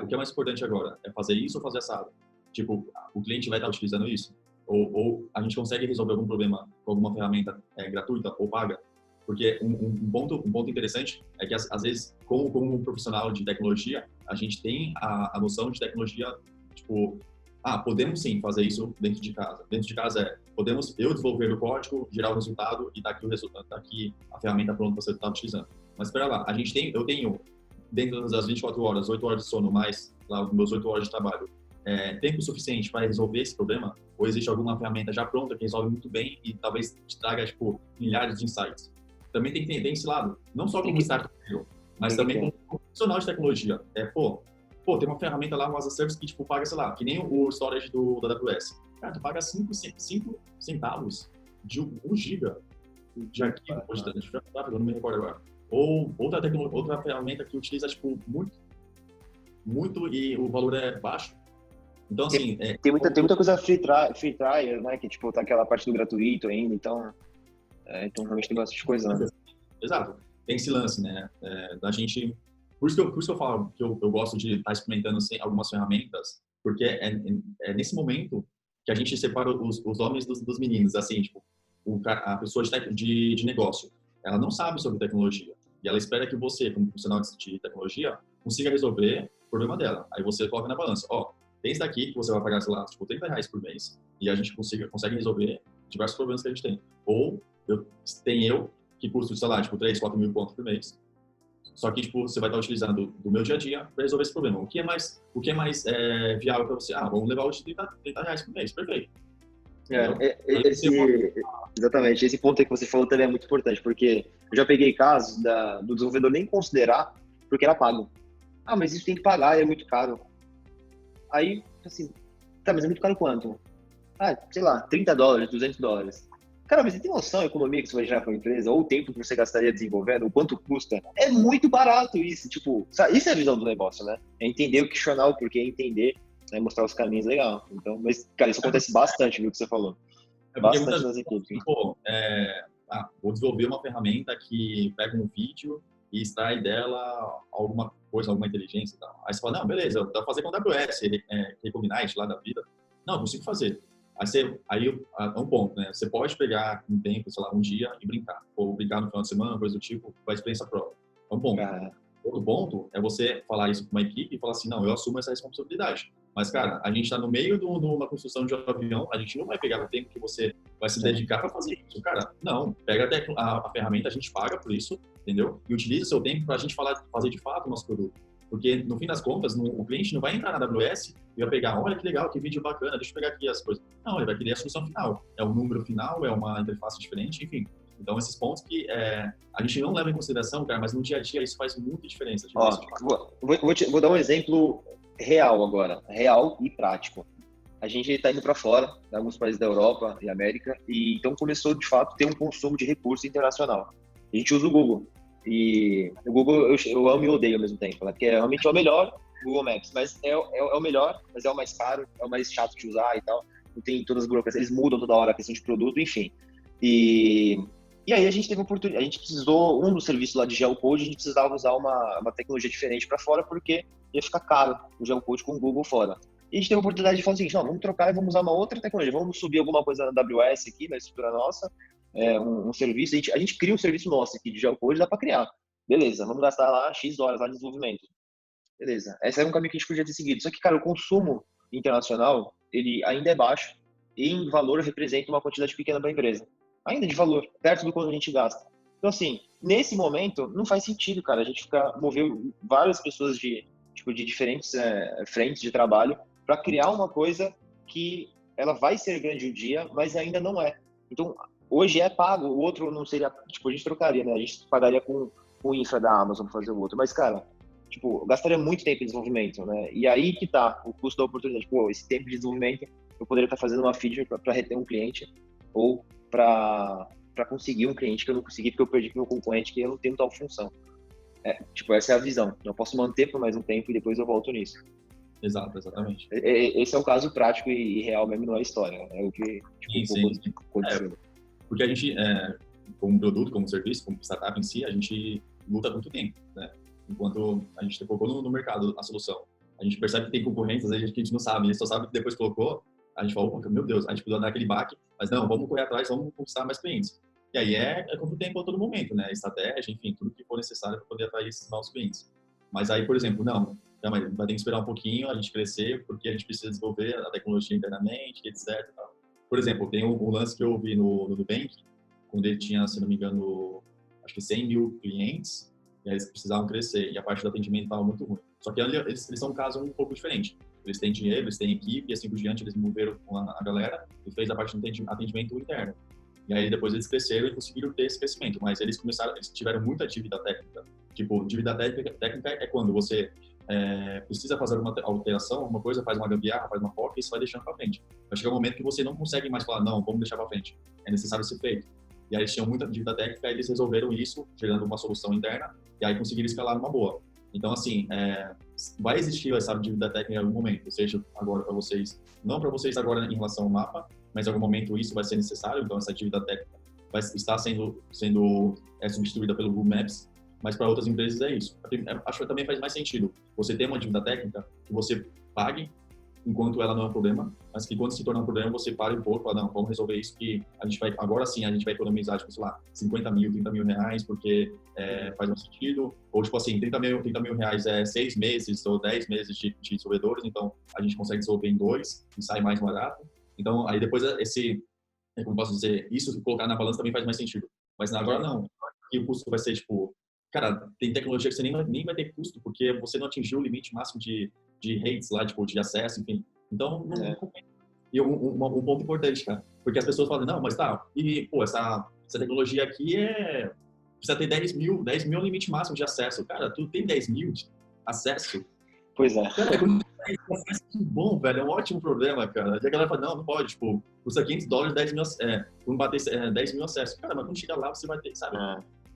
O que é mais importante agora? É fazer isso ou fazer assado? Tipo, o cliente vai estar utilizando isso? Ou a gente consegue resolver algum problema com alguma ferramenta gratuita ou paga? Porque um ponto interessante é que, às vezes, como um profissional de tecnologia, a gente tem a noção de tecnologia, tipo, podemos sim fazer isso dentro de casa. Dentro de casa podemos eu desenvolver o código, gerar o resultado e dar aqui o resultado, tá aqui a ferramenta pronta para você estar utilizando. Mas espera lá, eu tenho, dentro das 24 horas, 8 horas de sono mais, lá, os meus 8 horas de trabalho, tempo suficiente para resolver esse problema? Ou existe alguma ferramenta já pronta que resolve muito bem e talvez te traga, tipo, milhares de insights? Também tem que ter esse lado, não só como startup, mas também como profissional de tecnologia. Pô, tem uma ferramenta lá, um as a service que, tipo, paga, sei lá, que nem o storage da AWS. Cara, tu paga 5 centavos de 1 giga de arquivo, eu não me recordo agora. Ou outra ferramenta que utiliza, tipo, muito e o valor é baixo. Então, assim... Tem muita coisa free trial, né? Que, tipo, tá aquela parte do gratuito ainda, então realmente tem bastante coisa, né? Exato. Tem esse lance, né? Da gente... Por isso que eu falo que eu gosto de estar experimentando algumas ferramentas, porque é nesse momento que a gente separa os homens dos meninos, assim, tipo, a pessoa de negócio, ela não sabe sobre tecnologia, e ela espera que você, como profissional de tecnologia, consiga resolver o problema dela. Aí você coloca na balança, tem isso daqui que você vai pagar, sei lá, tipo, R$30 por mês, e a gente consegue resolver diversos problemas que a gente tem. Ou tem eu que custo, sei lá, tipo, 3, 4 mil pontos por mês. Só que, tipo, você vai estar utilizando do meu dia a dia para resolver esse problema. O que é mais viável para você? Vamos levar os R$30 por mês. Perfeito. entendeu? Exatamente, esse ponto aí que você falou também é muito importante, porque eu já peguei casos do desenvolvedor nem considerar porque era pago. Ah, mas isso tem que pagar, é muito caro. Aí, assim, tá, mas é muito caro quanto? Ah, sei lá, $30, $200. Cara, mas você tem noção da economia que você vai gerar para a empresa? Ou o tempo que você gastaria desenvolvendo? O quanto custa? É muito barato isso, tipo, sabe? Isso é a visão do negócio, né? É entender, questionar o porquê, entender, né? Mostrar os caminhos, legal. Então, mas, cara, isso acontece bastante, viu, que você falou. É porque Bastante muitas nas vezes, equipes. assim, pô, vou desenvolver uma ferramenta que pega um vídeo e extrai dela alguma coisa, alguma inteligência e tal. Aí você fala, não, beleza, dá pra fazer com AWS, Recognite lá da vida. Não, eu consigo fazer. É um ponto, né? Você pode pegar um tempo, sei lá, um dia e brincar. Ou brincar no final de semana, coisa do tipo, com a experiência própria. É um ponto. Ah, Outro ponto é você falar isso com uma equipe e falar assim, não, eu assumo essa responsabilidade. Mas, cara, a gente está no meio de uma construção de um avião, a gente não vai pegar o tempo que você vai se dedicar para fazer isso. Cara, não, pega a ferramenta, a gente paga por isso, entendeu? E utiliza o seu tempo para a gente fazer de fato o nosso produto. Porque, no fim das contas, o cliente não vai entrar na AWS e vai pegar, olha que legal, que vídeo bacana, deixa eu pegar aqui as coisas. Não, ele vai querer a solução final. É um número final, é uma interface diferente, enfim. Então, esses pontos que a gente não leva em consideração, cara, mas no dia a dia isso faz muita diferença. ó, vou dar um exemplo real agora, real e prático. A gente está indo para fora, em alguns países da Europa e América, e então começou de fato a ter um consumo de recurso internacional. A gente usa o Google. E o Google eu amo e odeio ao mesmo tempo, né? Porque realmente é o melhor Google Maps, mas é o melhor, mas é o mais caro, é o mais chato de usar e tal. Não tem todas as burocracias, eles mudam toda hora a questão de produto, enfim. E, e aí a gente teve oportunidade, a gente precisou, um dos serviços lá de geocode, a gente precisava usar uma tecnologia diferente para fora, porque ia ficar caro o geocode com o Google fora. E a gente teve a oportunidade de falar o seguinte, não, vamos trocar e vamos usar uma outra tecnologia, vamos subir alguma coisa na AWS aqui, na estrutura nossa, um serviço, a gente cria um serviço nosso aqui de geocode, dá para criar. Beleza, vamos gastar lá X horas lá de desenvolvimento. Beleza, esse era um caminho que a gente podia ter seguido. Só que, cara, o consumo internacional, ele ainda é baixo e em valor representa uma quantidade pequena para a empresa. Ainda de valor, perto do quanto a gente gasta. Então, assim, nesse momento, não faz sentido, cara, a gente ficar, mover várias pessoas de diferentes frentes de trabalho para criar uma coisa que ela vai ser grande um dia, mas ainda não é. Então, hoje é pago, o outro não seria, tipo, a gente trocaria, né? A gente pagaria com o infra da Amazon para fazer o outro. Mas, cara, tipo, gastaria muito tempo em desenvolvimento, né? E aí que tá o custo da oportunidade. Pô, esse tempo de desenvolvimento, eu poderia estar fazendo uma feature para reter um cliente ou para conseguir um cliente que eu não consegui porque eu perdi para o meu concorrente que eu não tenho tal função. Tipo, essa é a visão. Eu posso manter por mais um tempo e depois eu volto nisso. Exato, exatamente. Esse é o caso prático e real mesmo, não é história. Né? É o que tipo, Sim. aconteceu. Porque a gente, como produto, como serviço, como startup em si, a gente luta muito tempo, né? Enquanto a gente colocou no mercado a solução. A gente percebe que tem concorrentes, às vezes que a gente não sabe, a gente só sabe que depois colocou, a gente fala, opa, meu Deus, a gente podia dar aquele baque, mas não, vamos correr atrás, vamos conquistar mais clientes. E aí contra o tempo a todo momento, né? Estratégia, enfim, tudo que for necessário para poder atrair esses novos clientes. Mas aí, por exemplo, não, vai ter que esperar um pouquinho a gente crescer, porque a gente precisa desenvolver a tecnologia internamente, etc. Por exemplo, tem um lance que eu vi no Nubank, quando ele tinha, se não me engano, acho que 100 mil clientes, e aí eles precisavam crescer, e a parte do atendimento estava muito ruim. Só que eles são um caso um pouco diferente. Eles têm dinheiro, eles têm equipe, e assim por diante, eles moveram com a galera e fez a parte do atendimento interno. E aí depois eles cresceram e conseguiram ter esse crescimento, mas eles tiveram muita dívida técnica. Tipo, dívida técnica é quando você precisa fazer alguma alteração, alguma coisa, faz uma gambiarra, faz uma POC e isso vai deixando para frente. Vai chegar um momento que você não consegue mais falar, não, vamos deixar para frente. É necessário ser feito. E aí eles tinham muita dívida técnica e eles resolveram isso, gerando uma solução interna, e aí conseguiram escalar numa boa. Então, assim, vai existir essa dívida técnica em algum momento, seja agora para vocês, não para vocês agora em relação ao mapa, mas em algum momento isso vai ser necessário, então essa dívida técnica vai estar sendo substituída pelo Google Maps, mas para outras empresas é isso. Acho que também faz mais sentido você ter uma dívida técnica que você pague enquanto ela não é um problema, mas que quando se torna um problema você para um pouco e fala, não, vamos resolver isso que a gente vai, agora sim a gente vai economizar, tipo, sei lá, 50 mil, 30 mil reais, porque faz um sentido, ou tipo assim, 30 mil reais é 6 meses ou 10 meses de desenvolvedores, então a gente consegue desenvolver em 2 e sai mais barato. Então, aí depois como posso dizer, isso colocar na balança também faz mais sentido. Mas agora não, e o custo vai ser tipo, cara, tem tecnologia que você nem vai ter custo, porque você não atingiu o limite máximo de rates lá, tipo, de acesso, enfim. Então, não compensa. E um ponto importante, cara, porque as pessoas falam, não, mas tá, e, pô, essa tecnologia aqui precisa ter 10 mil é o limite máximo de acesso. Cara, tu tem 10 mil de acesso? Pois é. Cara, quando acesso é bom, velho, é um ótimo problema, cara. E a galera fala, não pode, tipo, custa $500, 10 mil, quando bater 10 mil acessos. Cara, mas quando chegar lá, você vai ter, sabe?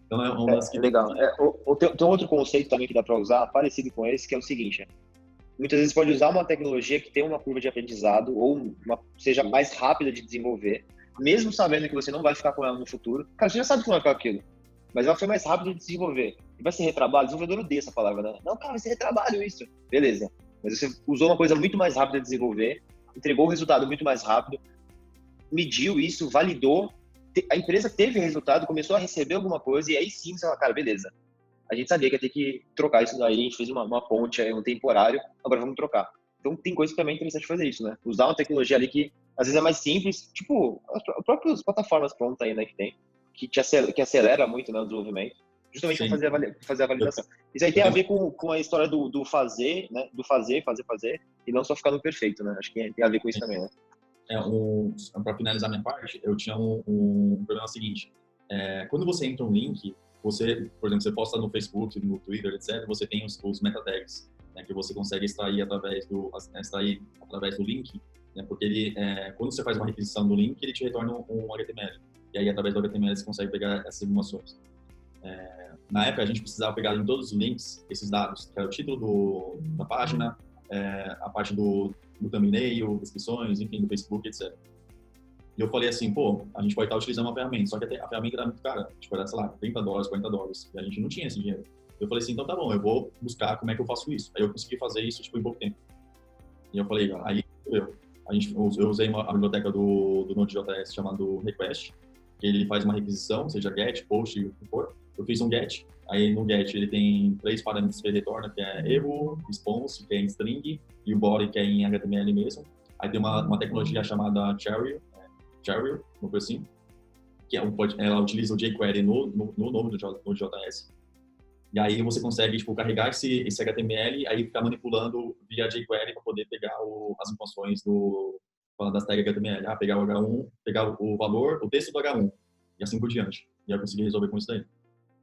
Então é um lance que Legal. Tem outro conceito também que dá para usar, parecido com esse, que é o seguinte: muitas vezes pode usar uma tecnologia que tem uma curva de aprendizado ou seja mais rápida de desenvolver, mesmo sabendo que você não vai ficar com ela no futuro. Cara, você já sabe que não vai ficar aquilo, mas ela foi mais rápida de desenvolver. E vai ser retrabalho? Desenvolvedor odeia essa palavra, né? Não, cara, vai ser retrabalho isso. Beleza. Mas você usou uma coisa muito mais rápida de desenvolver, entregou o resultado muito mais rápido, mediu isso, validou, a empresa teve resultado, começou a receber alguma coisa, e aí sim você fala, cara, beleza. A gente sabia que ia ter que trocar isso daí, a gente fez uma ponte aí, um temporário, agora vamos trocar. Então tem coisa que também é interessante fazer isso, né? Usar uma tecnologia ali que às vezes é mais simples, tipo as próprias plataformas prontas aí, né, que tem, que acelera muito, né, o desenvolvimento, justamente para fazer a validação. Isso aí tem a ver com a história do fazer, né? Do fazer, e não só ficar no perfeito, né? Acho que tem a ver com isso também, né? Para finalizar minha parte, eu tinha um problema seguinte. Quando você entra um link, você, por exemplo, você posta no Facebook, no Twitter, etc., você tem os meta tags, né, que você consegue extrair através do link, né, porque ele, quando você faz uma requisição do link, ele te retorna um HTML. E aí, através do HTML, você consegue pegar essas informações. Na época, a gente precisava pegar em todos os links esses dados, que era o título da página, a parte do thumbnail, descrições, enfim, do Facebook, etc. E eu falei assim, pô, a gente pode estar utilizando uma ferramenta, só que a ferramenta era muito cara, tipo, era, sei lá, $30, $40, e a gente não tinha esse dinheiro. Eu falei assim, então tá bom, eu vou buscar como é que eu faço isso. Aí eu consegui fazer isso, tipo, em pouco tempo. E eu falei, aí eu usei a biblioteca do Node.js chamado Request, que ele faz uma requisição, seja get, post, o que for. Eu fiz um get, aí no get ele tem 3 parâmetros que ele retorna, que é erro, response, que é em string, e o body, que é em HTML mesmo. Aí tem uma tecnologia chamada Chariot, uma coisa assim, que ela utiliza o jQuery no nome do JS. E aí você consegue, tipo, carregar esse HTML, aí ficar manipulando via jQuery para poder pegar as informações das tags HTML. Pegar o H1, pegar o valor, o texto do H1, e assim por diante. E eu consegui resolver com isso daí.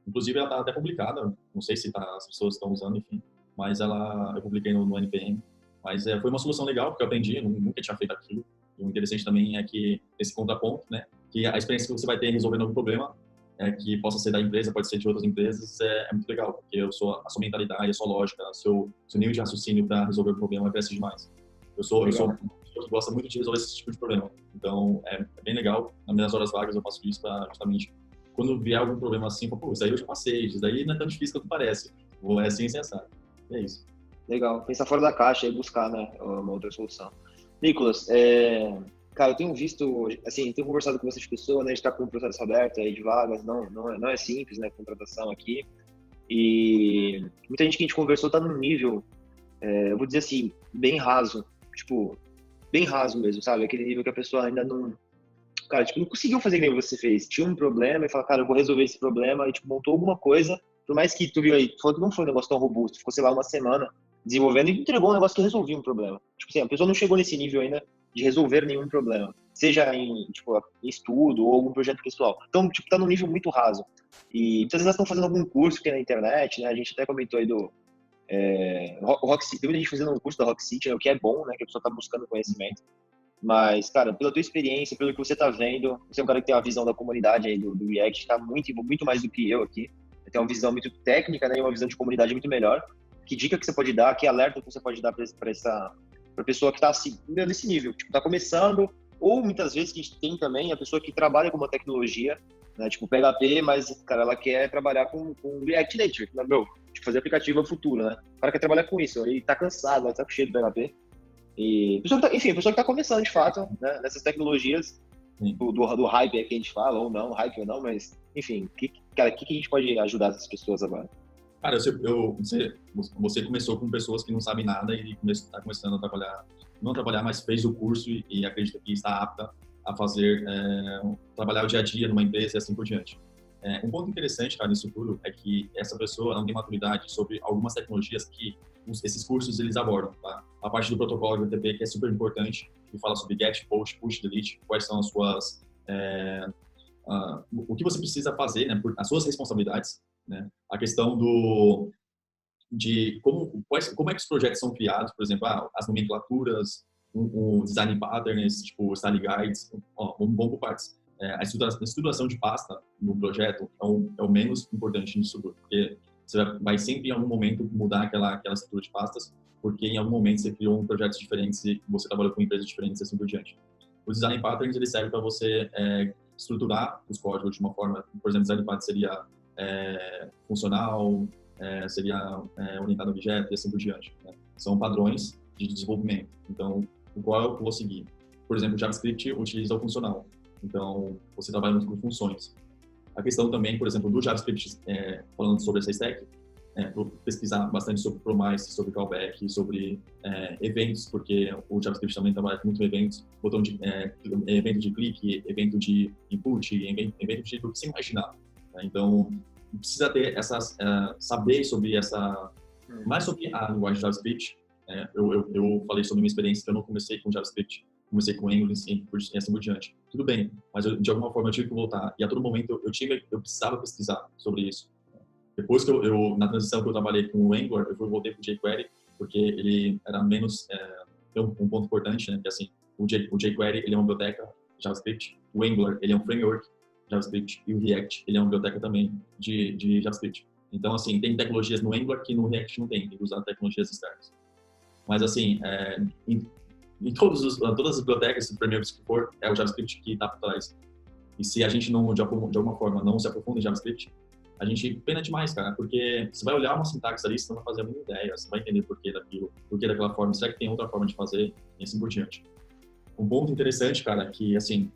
Inclusive, ela está até publicada, não sei se as pessoas estão usando, enfim, mas eu publiquei no NPM. Mas foi uma solução legal, porque eu aprendi, eu nunca tinha feito aquilo. E o interessante também é que esse contraponto, né, que a experiência que você vai ter resolvendo algum problema, que possa ser da empresa, pode ser de outras empresas, é muito legal, porque a sua mentalidade, a sua lógica, seu nível de raciocínio para resolver o problema cresce demais. Eu sou uma pessoa que gosta muito de resolver esse tipo de problema. Então, é bem legal. Nas minhas horas vagas, eu faço isso para justamente, quando vier algum problema assim, pô, isso aí eu já passei, isso daí não é tão difícil quanto parece. É assim, sensato. É isso. Legal. Pensar fora da caixa e buscar, né, uma outra solução. Nicolas, cara, eu tenho visto, assim, tenho conversado com bastante pessoas, né, a gente está com um processo aberto aí de vagas, não é simples, né, contratação aqui, e muita gente que a gente conversou está num nível, eu vou dizer assim, bem raso, tipo, bem raso mesmo, sabe, aquele nível que a pessoa ainda não, cara, tipo, não conseguiu fazer o que você fez, tinha um problema e fala, cara, eu vou resolver esse problema, e tipo, montou alguma coisa, por mais que tu viu aí, falou que não foi um negócio tão robusto, ficou, sei lá, uma semana desenvolvendo e entregou um negócio que resolvia um problema. Tipo assim, a pessoa não chegou nesse nível ainda de resolver nenhum problema, seja em estudo ou algum projeto pessoal. Então, tipo, tá num nível muito raso. E muitas vezes elas estão fazendo algum curso que é na internet, né? A gente até comentou aí do Rock City, tem muita gente fazendo um curso da Rock City, né? O que é bom, né? Que a pessoa tá buscando conhecimento. Mas, cara, pela tua experiência, pelo que você tá vendo, você é um cara que tem uma visão da comunidade aí do React, tá muito mais do que eu aqui. Tem uma visão muito técnica, né? E uma visão de comunidade muito melhor. Que dica que você pode dar, que alerta que você pode dar para pessoa que está assim, nesse nível, tipo, está começando, ou muitas vezes que a gente tem também a pessoa que trabalha com uma tecnologia, né, tipo PHP, mas, cara, ela quer trabalhar com React Native, né, tipo, fazer aplicativo é o futuro, né? O cara quer trabalhar com isso, ele está cansado, está cheio de PHP. E, a pessoa que está começando, de fato, né, nessas tecnologias, do hype que a gente fala, ou não, hype ou não, mas, enfim, cara, o que a gente pode ajudar essas pessoas agora? Cara, você começou com pessoas que não sabem nada e está começando a trabalhar, não trabalhar, mas fez o curso e acredita que está apta a fazer, trabalhar o dia a dia numa empresa e assim por diante. Um ponto interessante, cara, nisso tudo é que essa pessoa não tem maturidade sobre algumas tecnologias que esses cursos eles abordam, tá? A parte do protocolo HTTP, que é super importante, que fala sobre GET, POST, PUSH, DELETE, quais são as suas... o que você precisa fazer, né, por as suas responsabilidades, né? A questão de como é que os projetos são criados, por exemplo, as nomenclaturas, o design patterns, tipo, style guides, vamos por partes. A estruturação de pasta no projeto é o menos importante nisso tudo, porque você vai sempre em algum momento mudar aquela estrutura de pastas, porque em algum momento você criou projetos diferentes e você trabalhou com empresas diferentes e assim por diante. O design patterns ele serve para você estruturar os códigos de uma forma, por exemplo, design pattern seria funcional, seria orientado a objeto e assim por diante, né? São padrões de desenvolvimento. Então, qual é o que eu vou seguir? Por exemplo, o JavaScript utiliza o funcional. Então, você trabalha muito com funções. A questão também, por exemplo, do JavaScript, falando sobre essa stack, pesquisar bastante sobre promise, sobre callback, sobre eventos, porque o JavaScript também trabalha muito com eventos, evento de clique, evento de input, evento de tudo que você imaginar, né? Então, precisa ter saber sobre mais sobre a linguagem JavaScript. Eu falei sobre a minha experiência, que eu não comecei com JavaScript, comecei com Angular e assim por diante. Tudo bem, mas de alguma forma eu tive que voltar. E a todo momento eu precisava pesquisar sobre isso. Depois que na transição que eu trabalhei com o Angular, eu voltei para o jQuery, porque ele era menos... tem um ponto importante, né? Que assim, o jQuery ele é uma biblioteca JavaScript, o Angular ele é um framework JavaScript e o React ele é uma biblioteca também de JavaScript. Então, assim, tem tecnologias no Angular que no React não tem que usar tecnologias externas. Mas, assim, em todas as bibliotecas, frameworks que for, é o JavaScript que está por trás. E se a gente não, de alguma forma, não se aprofunda em JavaScript, a gente pena demais, cara, porque você vai olhar uma sintaxe ali, você não vai fazer a mínima ideia, você vai entender por que daquilo, por que daquela forma, será que tem outra forma de fazer, e assim por diante. Um ponto interessante, cara, que, assim,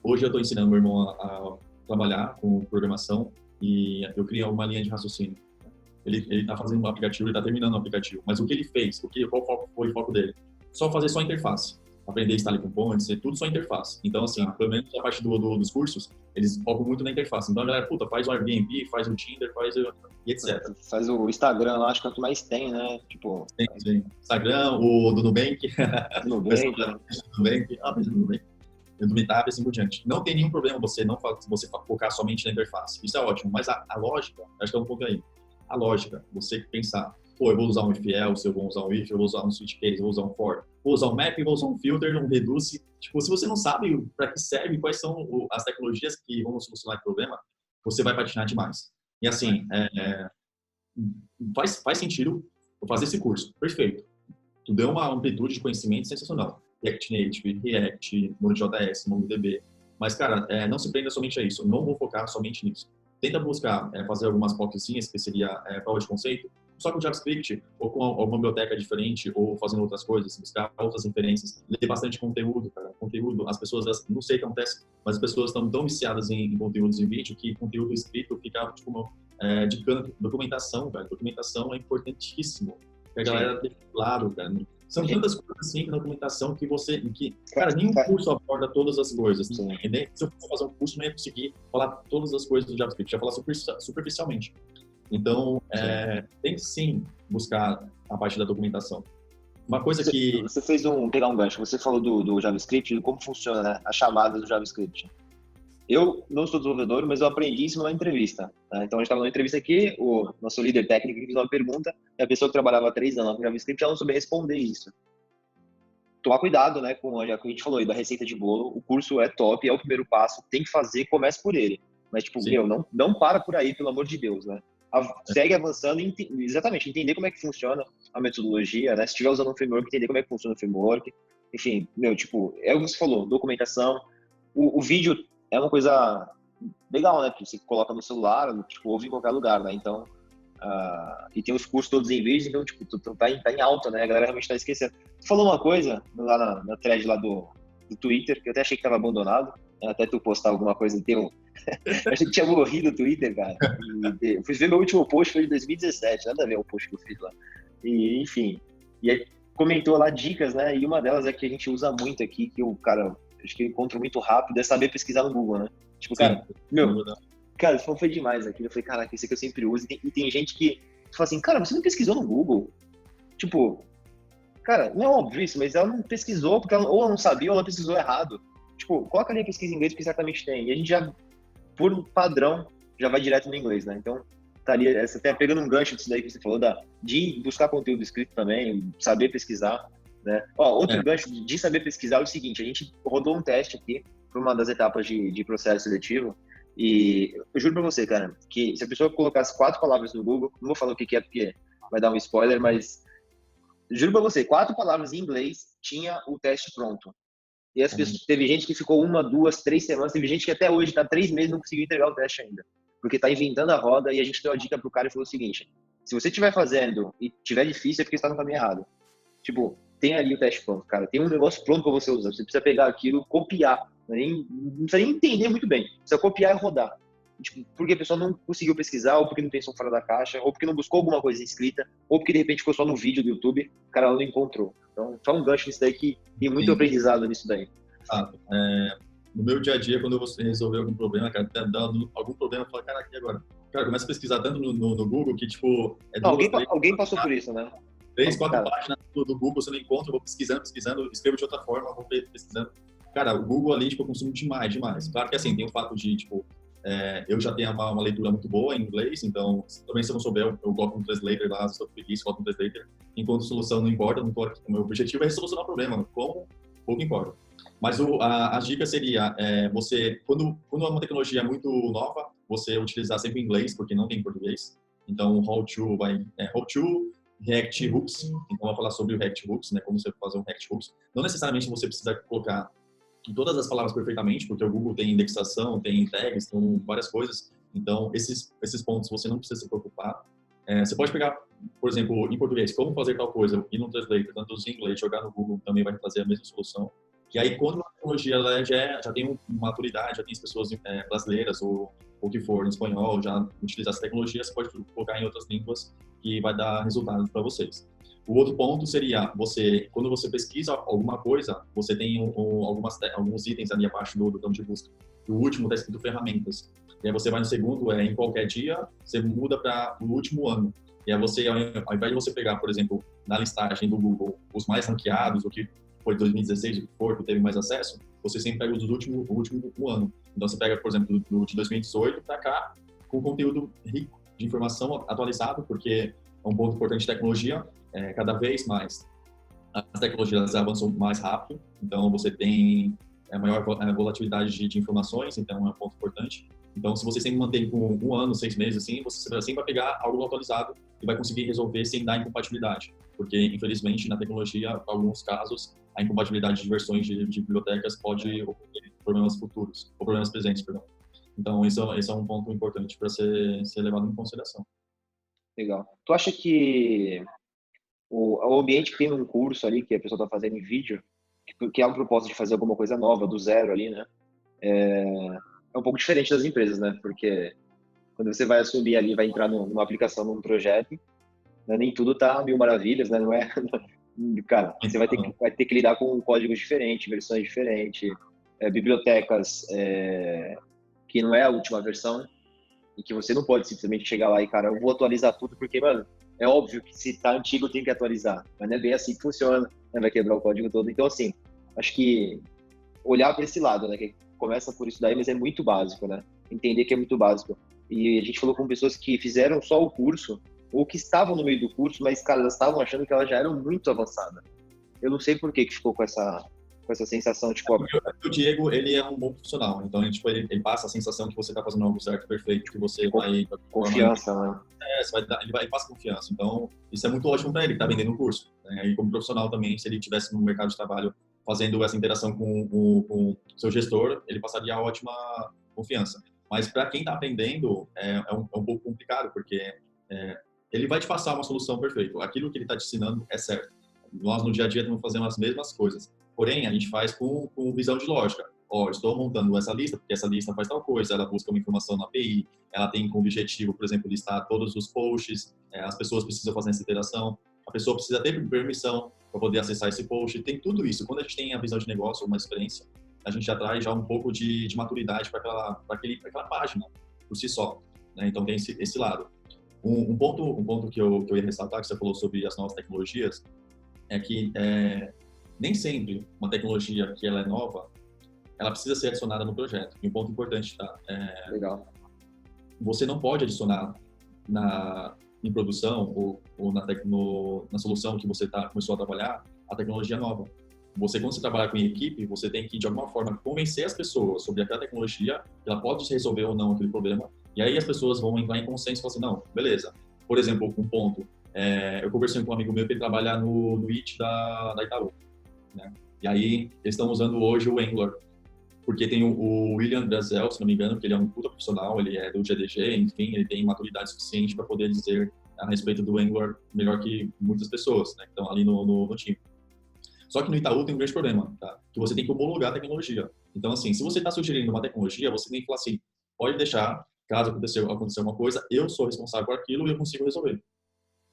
hoje eu estou ensinando meu irmão a trabalhar com programação e eu criei uma linha de raciocínio. Ele está fazendo um aplicativo, ele está terminando o aplicativo, mas o que ele fez, qual foi o foco dele? Fazer só a interface. Aprender style components, tudo só interface. Então, assim, pelo menos a parte dos cursos, eles focam muito na interface. Então, a galera, faz o Airbnb, faz o Tinder, e etc. Faz o Instagram lá, acho que é o que mais tem, né? Tipo... Tem. Instagram, o do Nubank. Nubank. Do Meetup e assim por diante. Não tem nenhum problema você focar somente na interface. Isso é ótimo. Mas a lógica, acho que é um pouco aí. A lógica, você pensar, eu vou usar um if else, eu vou usar um if, eu vou usar um switch case, eu vou usar um for, vou usar um map, vou usar um filter, um reduce. Tipo, se você não sabe para que serve, quais são as tecnologias que vão solucionar o problema, você vai patinar demais. E assim, faz sentido fazer esse curso. Perfeito. Tu deu uma amplitude de conhecimento sensacional. React Native, React, Node.js, MongoDB. Mas, cara, não se prenda somente a isso. Não vou focar somente nisso. Tenta buscar fazer algumas POCzinhas, que seria prova de conceito, só com JavaScript, ou com alguma biblioteca diferente, ou fazendo outras coisas, buscar outras referências, ler bastante conteúdo, cara. Conteúdo, as pessoas, não sei o que acontece, mas as pessoas estão tão viciadas em conteúdos em vídeo que conteúdo escrito fica, tipo, de documentação, velho. Documentação é importantíssimo. Que a galera deixa de lado, cara. São tantas coisas assim na documentação cara, nenhum curso aborda todas as coisas. Entendeu? Se eu for fazer um curso, não ia conseguir falar todas as coisas do JavaScript, ia falar superficialmente. Então, tem que sim buscar a parte da documentação. Uma coisa que... Você fez pegar um gancho, você falou do JavaScript, de como funciona, né, a chamada do JavaScript. Eu não sou desenvolvedor, mas eu aprendi isso numa entrevista. Tá? Então, a gente estava numa entrevista aqui, o nosso líder técnico fez uma pergunta, e a pessoa que trabalhava há 3 anos com JavaScript, ela não soube responder isso. Tomar cuidado, né, com a gente falou aí da receita de bolo, o curso é top, é o primeiro passo, tem que fazer, comece por ele. Mas, tipo, não para por aí, pelo amor de Deus, né? Segue avançando e exatamente, entender como é que funciona a metodologia, né? Se estiver usando um framework, entender como é que funciona o framework. Enfim, tipo, é o que você falou, documentação. O vídeo é uma coisa legal, né? Porque você coloca no celular, tipo, ouve em qualquer lugar, né? Então, e tem os cursos todos em vídeo, então, tipo, tá em alta, né? A galera realmente tá esquecendo. Tu falou uma coisa lá na thread lá do Twitter, que eu até achei que tava abandonado, né? Até tu postar alguma coisa em teu... Eu achei que tinha morrido o Twitter, cara. E eu fui ver meu último post, foi de 2017, nada a ver o post que eu fiz lá. E, enfim, e aí comentou lá dicas, né? E uma delas é que a gente usa muito aqui, que o cara... acho que eu encontro muito rápido, é saber pesquisar no Google, né? Tipo, cara, Cara, foi demais aquilo. Eu falei, caraca, esse aqui eu sempre uso. E tem gente que fala assim, cara, você não pesquisou no Google? Tipo, cara, não é óbvio isso, mas ela não pesquisou, porque ou ela não sabia ou ela pesquisou errado. Tipo, coloca ali a pesquisa em inglês, porque certamente tem. E a gente já, por padrão, já vai direto no inglês, né? Então, estaria, você tá pegando um gancho disso daí que você falou, de buscar conteúdo escrito também, saber pesquisar, né? Ó, outro É. gancho de saber pesquisar é o seguinte, a gente rodou um teste aqui para uma das etapas de processo seletivo, e eu juro pra você, cara, que se a pessoa colocasse 4 palavras no Google, não vou falar o que é, porque vai dar um spoiler, mas juro pra você, 4 palavras em inglês tinha o teste pronto. E as pessoas, teve gente que ficou 1, 2, 3 semanas, teve gente que até hoje está 3 meses e não conseguiu entregar o teste ainda. Porque está inventando a roda e a gente deu a dica pro cara e falou o seguinte: se você estiver fazendo e tiver difícil, é porque está no caminho errado. Tipo, tem ali o teste pronto, cara. Tem um negócio pronto para você usar. Você precisa pegar aquilo, copiar. Não precisa nem entender muito bem. Precisa copiar e rodar. Tipo, porque a pessoa não conseguiu pesquisar, ou porque não pensou fora da caixa, ou porque não buscou alguma coisa escrita, ou porque de repente ficou só no vídeo do YouTube, o cara não encontrou. Então, só um gancho nisso daí que tem muito Sim. aprendizado nisso daí. No meu dia a dia, quando você resolver algum problema, cara, tá dando algum problema, eu falo, caraca, e agora? Cara, começa a pesquisar tanto no Google que, tipo, é Não, duas, três, alguém passou por isso, né? quatro Cara, páginas do Google, você não encontra, eu vou pesquisando, escrevo de outra forma, vou pesquisando. Cara, o Google ali, tipo, eu consumo demais. Claro que, assim, tem o fato de, tipo, eu já tenho uma leitura muito boa em inglês, então, também se eu não souber, eu coloco um translator lá, se eu preguiça, coloco um translator. Enquanto solução não importa, não tô, o meu objetivo é solucionar o problema, como pouco importa. Mas a dica seria, você, quando é uma tecnologia muito nova, você utilizar sempre o inglês, porque não tem em português. Então, how to React Hooks. Então, eu vou falar sobre o React Hooks, né, como você fazer um React Hooks. Não necessariamente você precisa colocar todas as palavras perfeitamente, porque o Google tem indexação, tem tags, tem várias coisas. Então, esses pontos você não precisa se preocupar. Você pode pegar, por exemplo, em português, como fazer tal coisa, e no translator, tanto em inglês, jogar no Google também vai trazer a mesma solução. Que aí, quando a tecnologia ela já tem uma maturidade, já tem as pessoas brasileiras ou o que for, em espanhol, já utilizar essa tecnologia, você pode colocar em outras línguas que vai dar resultados para vocês. O outro ponto seria, quando você pesquisa alguma coisa, você tem alguns itens ali abaixo do campo de busca. O último está escrito ferramentas. E aí você vai no segundo, em qualquer dia, você muda para o último ano. E aí você, ao invés de você pegar, por exemplo, na listagem do Google, os mais ranqueados, o que foi 2016, o que for, que teve mais acesso, você sempre pega os do último ano. Então você pega, por exemplo, do de 2018 para cá, com conteúdo rico de informação atualizado, porque é um ponto importante de tecnologia, cada vez mais as tecnologias avançam mais rápido, então você tem maior volatilidade de informações, então é um ponto importante. Então, se você sempre mantém com 1 ano, 6 meses, assim, você sempre vai pegar algo atualizado e vai conseguir resolver sem dar incompatibilidade. Porque, infelizmente, na tecnologia, em alguns casos, a incompatibilidade de versões de bibliotecas pode ocorrer problemas futuros, ou problemas presentes, perdão. Então, esse é um ponto importante para ser levado em consideração. legal. Tu acha que o ambiente que tem num curso ali, que a pessoa está fazendo em vídeo, que é um propósito de fazer alguma coisa nova, do zero ali, né? É um pouco diferente das empresas, né? Porque quando você vai assumir ali, vai entrar numa aplicação, num projeto, né? Nem tudo tá mil maravilhas, né? Não é... Cara, você vai ter que lidar com códigos diferentes, versões diferentes, bibliotecas que não é a última versão e que você não pode simplesmente chegar lá e, cara, eu vou atualizar tudo porque, mano, é óbvio que se tá antigo tem que atualizar, mas não é bem assim que funciona, né? Vai quebrar o código todo. Então, assim, acho que olhar para esse lado, né? Que começa por isso daí, mas é muito básico, né? Entender que é muito básico. E a gente falou com pessoas que fizeram só o curso, ou que estavam no meio do curso, mas, cara, elas estavam achando que elas já eram muito avançadas. Eu não sei por que ficou com essa sensação, tipo... O Diego, ele é um bom profissional, então tipo, ele passa a sensação que você está fazendo algo certo, perfeito, que você vai... Confiança, né? Ele passa confiança. Então, isso é muito ótimo para ele, que está vendendo o curso. Né? E como profissional também, se ele estivesse no mercado de trabalho fazendo essa interação com o seu gestor, ele passaria ótima confiança. Mas para quem está aprendendo, é um pouco complicado, porque ele vai te passar uma solução perfeita. Aquilo que ele está te ensinando é certo. Nós, no dia a dia, estamos fazendo as mesmas coisas. Porém, a gente faz com visão de lógica. Estou montando essa lista, porque essa lista faz tal coisa, ela busca uma informação na API, ela tem como objetivo, por exemplo, listar todos os posts, as pessoas precisam fazer essa interação, a pessoa precisa ter permissão para poder acessar esse post, tem tudo isso. Quando a gente tem a visão de negócio, uma experiência, a gente já traz já um pouco de maturidade para aquela página. por si só, né? Então tem esse lado. Um ponto que eu ia ressaltar, que você falou sobre as novas tecnologias, é que nem sempre uma tecnologia que ela é nova, ela precisa ser adicionada no projeto. E um ponto importante, tá? Legal. Você não pode adicionar em produção ou na solução que você começou a trabalhar a tecnologia nova. Quando você trabalha com equipe, você tem que, de alguma forma, convencer as pessoas sobre aquela tecnologia, que ela pode resolver ou não aquele problema, e aí as pessoas vão entrar em consenso e falar assim, não, beleza. Por exemplo, um ponto, eu conversei com um amigo meu que ele trabalha no IT da Itaú, né? E aí eles estão usando hoje o Angular, porque tem o William Brazel, se não me engano, que ele é um puta profissional, ele é do GDG, enfim, ele tem maturidade suficiente para poder dizer a respeito do Angular melhor que muitas pessoas, né, que estão ali no time. Só que no Itaú tem um grande problema, tá? Que você tem que homologar a tecnologia. Então, assim, se você está sugerindo uma tecnologia, você tem que falar assim, pode deixar, caso acontecer alguma coisa, eu sou responsável por aquilo e eu consigo resolver.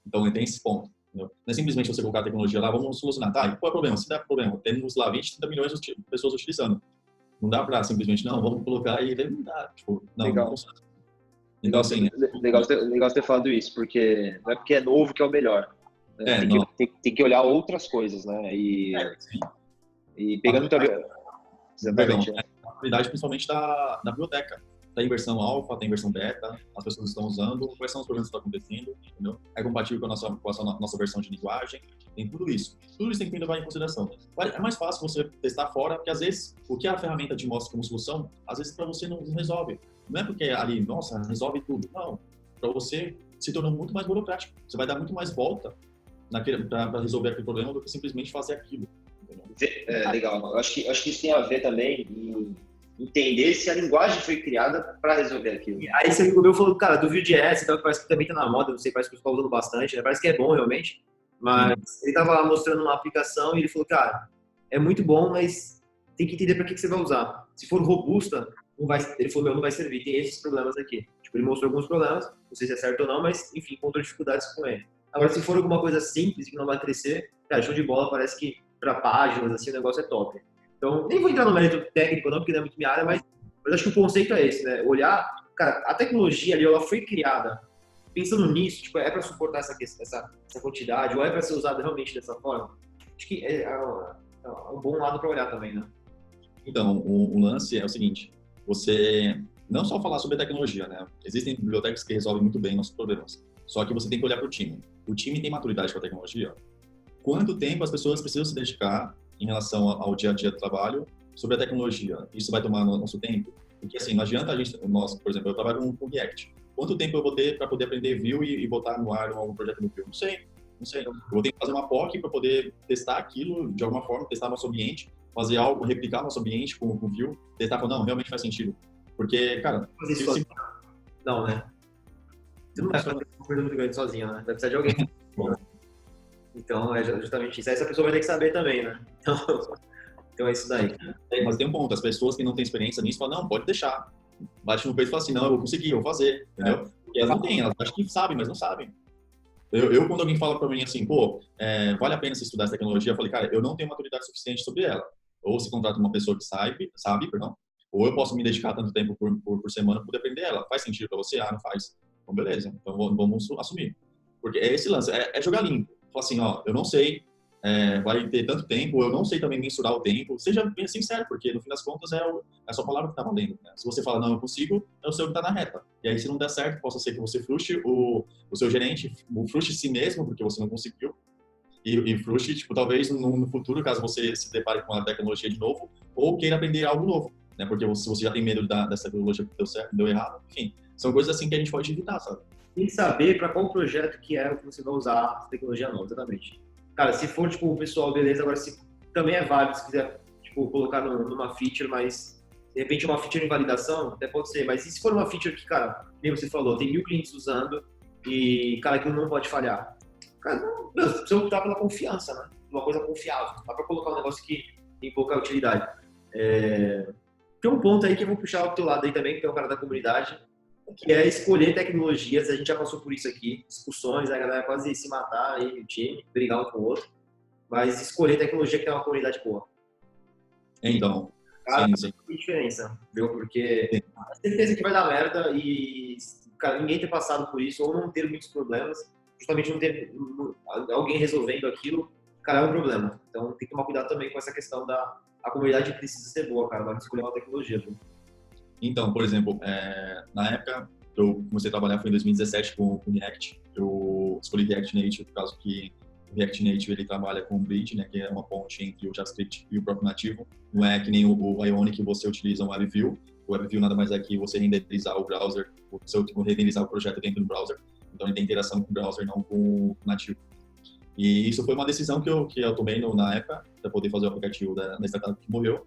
Então, tem esse ponto. Entendeu? Não é simplesmente você colocar a tecnologia lá, vamos solucionar. Tá, e qual é o problema? Se der problema, temos lá 20, 30 milhões de pessoas utilizando. Não dá para simplesmente, não, vamos colocar e não dá. Tipo, não funciona. Então, assim... Legal você ter falado isso, porque não é porque é novo que é o melhor. Né? Tem que olhar outras coisas, né? E pegando também... Exatamente. A qualidade principalmente da biblioteca. Tem versão alfa, tem versão beta, as pessoas estão usando, quais são os problemas que estão acontecendo, entendeu? É compatível com a nossa versão de linguagem, tem tudo isso. Tudo isso tem que levar em consideração. É mais fácil você testar fora, porque às vezes o que a ferramenta te mostra como solução, às vezes para você não resolve. Não é porque ali, nossa, resolve tudo. Não. Para você se tornou muito mais burocrático. Você vai dar muito mais volta para resolver aquele problema do que simplesmente fazer aquilo. Legal. Eu acho que isso tem a ver também em entender se a linguagem foi criada para resolver aquilo. Aí esse amigo meu falou, cara, do Vue.js, então, que parece que também tá na moda, não sei, parece que o pessoal usando bastante, né? Parece que é bom realmente, mas ele tava lá mostrando uma aplicação e ele falou, cara, é muito bom, mas tem que entender para que você vai usar. Se for robusta, ele falou, não vai servir, tem esses problemas aqui. Tipo, ele mostrou alguns problemas, não sei se é certo ou não, mas enfim, encontrou dificuldades com ele. Agora, se for alguma coisa simples que não vai crescer, cara, show de bola, parece que para páginas, assim, o negócio é top. Então, nem vou entrar no mérito técnico não, porque não é muito minha área, mas acho que o conceito é esse, né? Olhar, cara, a tecnologia ali, ela foi criada pensando nisso, tipo, é para suportar essa quantidade, ou é para ser usada realmente dessa forma? Acho que é um bom lado para olhar também, né? Então, o lance é o seguinte, você não só falar sobre a tecnologia, né? Existem bibliotecas que resolvem muito bem nossos problemas, só que você tem que olhar para o time. O time tem maturidade com a tecnologia? Quanto tempo as pessoas precisam se dedicar em relação ao dia a dia do trabalho sobre a tecnologia? Isso vai tomar nosso tempo? Porque assim, não adianta nós, por exemplo, eu trabalho com React. Quanto tempo eu vou ter para poder aprender Vue e botar no ar algum projeto no Vue? Não sei. Eu vou ter que fazer uma POC para poder testar aquilo de alguma forma, testar nosso ambiente, fazer algo, replicar nosso ambiente com Vue, testar, não, realmente faz sentido. Porque, cara... Não, né? Você não vai fazer uma coisa muito grande sozinho, né? Vai precisar de alguém. Então, é justamente isso. Aí essa pessoa vai ter que saber também, né? Então é isso daí. Mas tem um ponto, as pessoas que não têm experiência nisso falam, não, pode deixar. Bate no peito e fala assim, não, eu vou conseguir, eu vou fazer, entendeu? Porque elas não têm, elas acham que sabem, mas não sabem. Quando alguém fala pra mim assim, pô, vale a pena você estudar essa tecnologia, eu falei, cara, eu não tenho maturidade suficiente sobre ela. Ou se contrata uma pessoa que sabe, ou eu posso me dedicar tanto tempo por semana para poder aprender ela. Faz sentido pra você? Ah, não faz. Então, beleza. Então, vamos assumir. Porque é esse lance, é jogar limpo. Fala assim, ó, eu não sei, vai ter tanto tempo, eu não sei também mensurar o tempo. Seja bem sincero, porque no fim das contas é a sua palavra que tá valendo. Né? Se você fala, não, eu consigo, é o seu que tá na reta. E aí, se não der certo, possa ser que você frustre o seu gerente, frustre si mesmo, porque você não conseguiu. E frustre, tipo, talvez no futuro, caso você se depare com a tecnologia de novo, ou queira aprender algo novo. Né? Porque se você já tem medo dessa tecnologia que deu certo, deu errado, enfim. São coisas assim que a gente pode evitar, sabe? Tem que saber para qual projeto que é o que você vai usar a tecnologia nova, exatamente. Cara, se for, tipo, o pessoal, beleza, agora se também é válido, se quiser, tipo, colocar numa feature, mas de repente uma feature em validação, até pode ser, mas e se for uma feature que, cara, nem você falou, tem 1000 clientes usando e, cara, aquilo não pode falhar. Cara, não, você precisa optar pela confiança, né? Uma coisa confiável, não dá pra colocar um negócio que tem pouca utilidade. Tem um ponto aí que eu vou puxar pro teu lado aí também, que é o cara da comunidade, que é escolher tecnologias. A gente já passou por isso aqui, discussões, a galera quase se matar aí no time, brigar um com o outro, mas escolher tecnologia que tem uma comunidade boa. Então, Cara, Sim, sim. que diferença, viu? Porque a certeza que vai dar merda e, cara, ninguém ter passado por isso ou não ter muitos problemas, justamente não ter alguém resolvendo aquilo, cara, é um problema. Então tem que tomar cuidado também com essa questão a comunidade precisa ser boa, cara, na hora de escolher uma tecnologia, viu? Então, por exemplo, na época que eu comecei a trabalhar foi em 2017 com React. Eu escolhi React Native por causa que o React Native ele trabalha com o Bridge, né, que é uma ponte entre o JavaScript e o próprio nativo. Não é que nem o Ionic que você utiliza um WebView. O WebView nada mais é que você renderizar o browser, renderizar o projeto dentro do browser. Então ele tem interação com o browser, não com o nativo. E isso foi uma decisão que eu tomei na época para poder fazer o aplicativo da startup que morreu.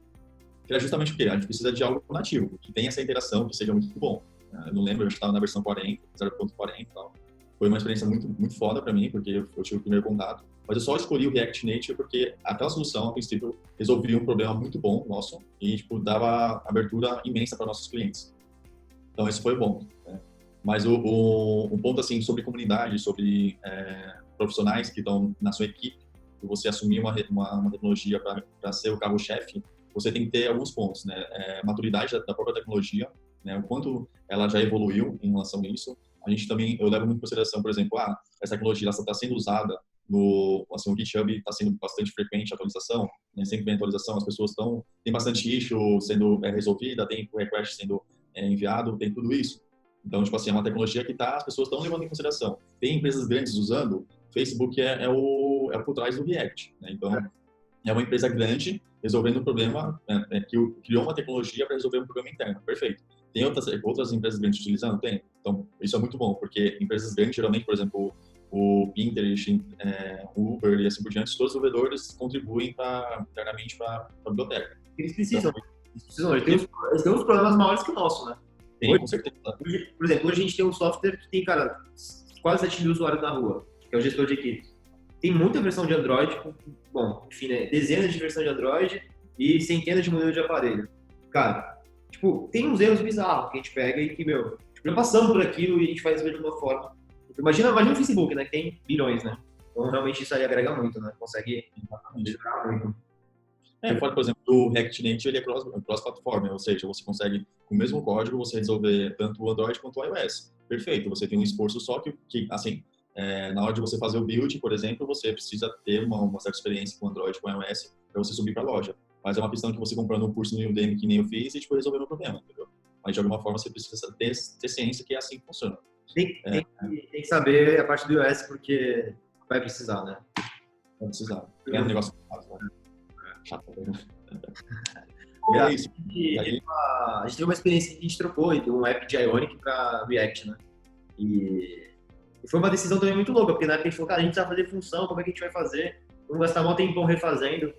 Que era justamente porque a gente precisa de algo nativo, que tenha essa interação, que seja muito bom. Eu não lembro, eu estava na versão 40, 0.40 e tal. Foi uma experiência muito, muito foda para mim, porque eu tive o primeiro contato. Mas eu só escolhi o React Native porque aquela solução, a princípio, resolvia um problema muito bom nosso e tipo, dava abertura imensa para nossos clientes. Então, isso foi bom. Né? Mas um ponto assim sobre comunidade, sobre profissionais que estão na sua equipe, que você assumir uma tecnologia para ser o carro-chefe, você tem que ter alguns pontos, né? Maturidade da própria tecnologia, né? O quanto ela já evoluiu em relação a isso. A gente também, eu levo muito em consideração, por exemplo, essa tecnologia está sendo usada o GitHub está sendo bastante frequente a atualização, né? Sempre vem atualização, as pessoas tem bastante issue sendo resolvida, tem request sendo enviado, tem tudo isso. Então, tipo assim, é uma tecnologia que as pessoas estão levando em consideração. Tem empresas grandes usando, Facebook é por trás do React, né? Então, é uma empresa grande resolvendo um problema, que criou uma tecnologia para resolver um problema interno. Perfeito. Tem outras empresas grandes utilizando? Tem. Então, isso é muito bom, porque empresas grandes, geralmente, por exemplo, o Pinterest, o Uber e assim por diante, todos os desenvolvedores contribuem internamente para a biblioteca. Eles precisam. Eles têm uns problemas maiores que o nosso, né? Tem, com certeza. Hoje, por exemplo, hoje a gente tem um software que tem, cara, quase 7 mil usuários na rua, que é o gestor de equipe. Tem muita versão de Android, bom, enfim, né, dezenas de versões de Android e centenas de modelos de aparelho. Cara, tipo, tem uns erros bizarros que a gente pega e que, meu, tipo, já passamos por aquilo e a gente faz de uma forma. Imagina o Facebook, né, que tem bilhões, né? Então, realmente, isso aí agrega muito, né? Consegue melhorar muito. Por exemplo, o React Native ele é cross-platform, ou seja, você consegue, com o mesmo código, você resolver tanto o Android quanto o iOS. Perfeito, você tem um esforço só que assim, na hora de você fazer o build, por exemplo, você precisa ter uma certa experiência com Android, com iOS, para você subir para a loja. Mas é uma questão que você comprando um curso no Udemy que nem eu fiz e tipo, resolvendo o problema, entendeu? Mas de alguma forma você precisa ter ciência que é assim que funciona. Tem que saber a parte do iOS porque vai precisar, né? Vai precisar. É um negócio fácil, né? Chato. É isso. A gente teve uma experiência que a gente trocou de um app de Ionic para React, né? E foi uma decisão também muito louca, porque na época a gente falou, cara, a gente precisa fazer função, como é que a gente vai fazer? Vamos gastar um tempão refazendo.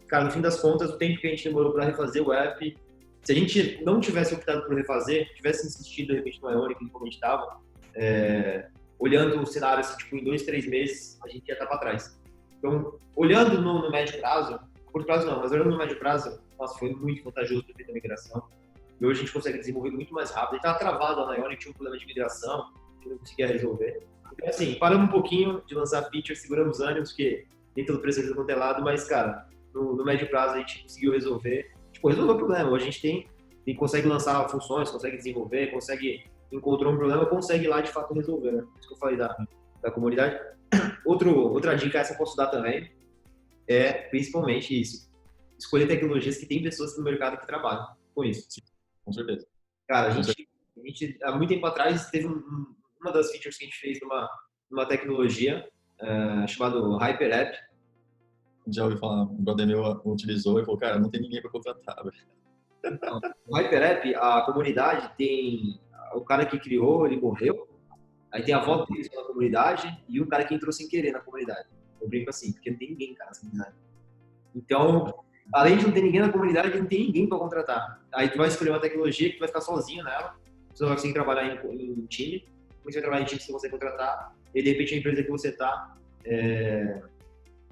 Cara, no fim das contas, o tempo que a gente demorou para refazer o app, se a gente não tivesse optado por refazer, tivesse insistido de repente no Ionic, como a gente estava, olhando o cenário assim, tipo, em 2, 3 meses, a gente ia estar para trás. Então, olhando no médio prazo, curto prazo não, mas olhando no médio prazo, nossa, foi muito vantajoso ter feito a migração. E hoje a gente consegue desenvolver muito mais rápido. A gente estava travado lá na Ionic, tinha um problema de migração, que não conseguia resolver. Então, assim, paramos um pouquinho de lançar features, seguramos ânimos, porque nem todo preço ajuda quanto é lado, mas, cara, no médio prazo a gente conseguiu resolver. Tipo, resolveu o problema. Hoje a gente consegue lançar funções, consegue desenvolver, encontrou um problema, consegue ir lá de fato resolver, né? Isso que eu falei da comunidade. Outra dica, essa eu posso dar também, é principalmente isso. Escolher tecnologias que tem pessoas no mercado que trabalham com isso. Sim, com certeza. Cara, a gente há muito tempo atrás, teve uma das features que a gente fez numa tecnologia chamada Hyper App. Já ouvi falar, um brother meu utilizou e falou, cara, não tem ninguém para contratar. Então, o Hyper App, a comunidade tem o cara que criou, ele morreu, aí tem a avó dele na comunidade e um cara que entrou sem querer na comunidade. Eu brinco assim, porque não tem ninguém, cara, nessa comunidade. Então, além de não ter ninguém na comunidade, não tem ninguém para contratar. Aí tu vai escolher uma tecnologia que tu vai ficar sozinho nela, você não vai conseguir trabalhar em time, como você vai trabalhar em time, você consegue contratar, e de repente a empresa que você está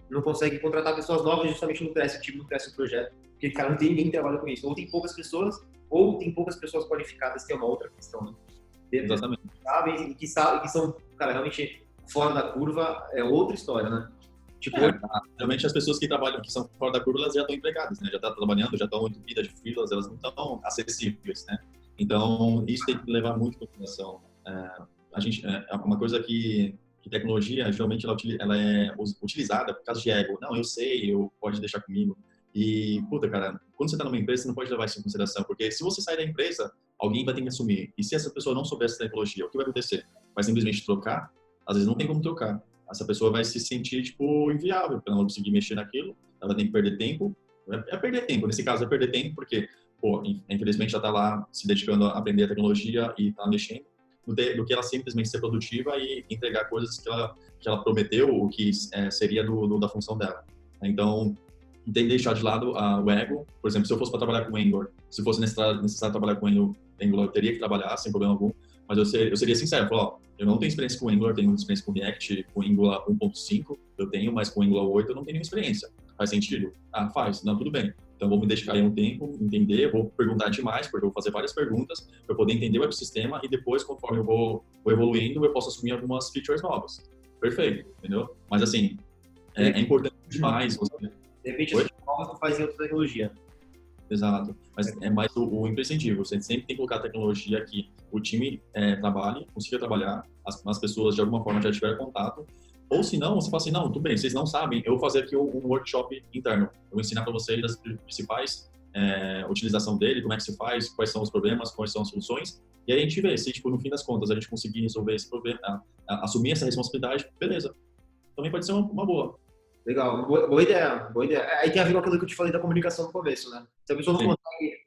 não consegue contratar pessoas novas, justamente não cresce o time, não cresce o projeto, porque, cara, não tem ninguém que trabalha com isso. Ou tem poucas pessoas, ou tem poucas pessoas qualificadas, que é uma outra questão, né? Exatamente. Sabem, que são, cara, realmente fora da curva, é outra história, né? Tipo, Realmente as pessoas que trabalham, que são fora da curva, elas já estão empregadas, né? Já estão trabalhando, já estão entupidas de filas, elas não estão acessíveis, né? Então, isso tem que levar muito em consideração. É uma coisa que tecnologia, geralmente, ela é utilizada por causa de ego. Não, eu sei, pode deixar comigo. E, puta, cara, quando você está numa empresa, você não pode levar isso em consideração, porque se você sair da empresa, alguém vai ter que assumir. E se essa pessoa não souber essa tecnologia, o que vai acontecer? Vai simplesmente trocar? Às vezes não tem como trocar. Essa pessoa vai se sentir, tipo, inviável, para não conseguir mexer naquilo, ela tem que perder tempo. É perder tempo, nesse caso é perder tempo, porque, pô, infelizmente já está lá se dedicando a aprender a tecnologia e está mexendo, do que ela simplesmente ser produtiva e entregar coisas que ela prometeu, o que seria da função dela. Então, tem que deixar de lado o ego. Por exemplo, se eu fosse para trabalhar com Angular, se fosse necessário trabalhar com Angular, eu teria que trabalhar sem problema algum, mas eu seria sincero, falar, ó, eu não tenho experiência com Angular, tenho experiência com React, com Angular 1.5, eu tenho, mas com Angular 8 eu não tenho nenhuma experiência. Faz sentido? Ah, faz. Não, tudo bem. Então, vou me dedicar aí um tempo, entender, vou perguntar demais, porque eu vou fazer várias perguntas para poder entender o ecossistema e depois, conforme eu vou evoluindo, eu posso assumir algumas features novas. Perfeito, entendeu? Mas, assim, é importante demais você... De repente, as novas fazem outra tecnologia. Exato. Mas é mais o imprescindível. Você sempre tem que colocar a tecnologia que o time trabalhe, consiga trabalhar, as pessoas de alguma forma já tiveram contato. Ou se não, você fala assim, não, tudo bem, vocês não sabem, eu vou fazer aqui um workshop interno. Eu vou ensinar para vocês as principais utilização dele, como é que se faz, quais são os problemas, quais são as soluções. E aí a gente vê se, tipo, no fim das contas, a gente conseguir resolver esse problema, assumir essa responsabilidade, beleza. Também pode ser uma boa. Legal, boa ideia, boa ideia. Aí tem a ver com aquilo que eu te falei da comunicação no começo, né? Se a pessoa não consegue,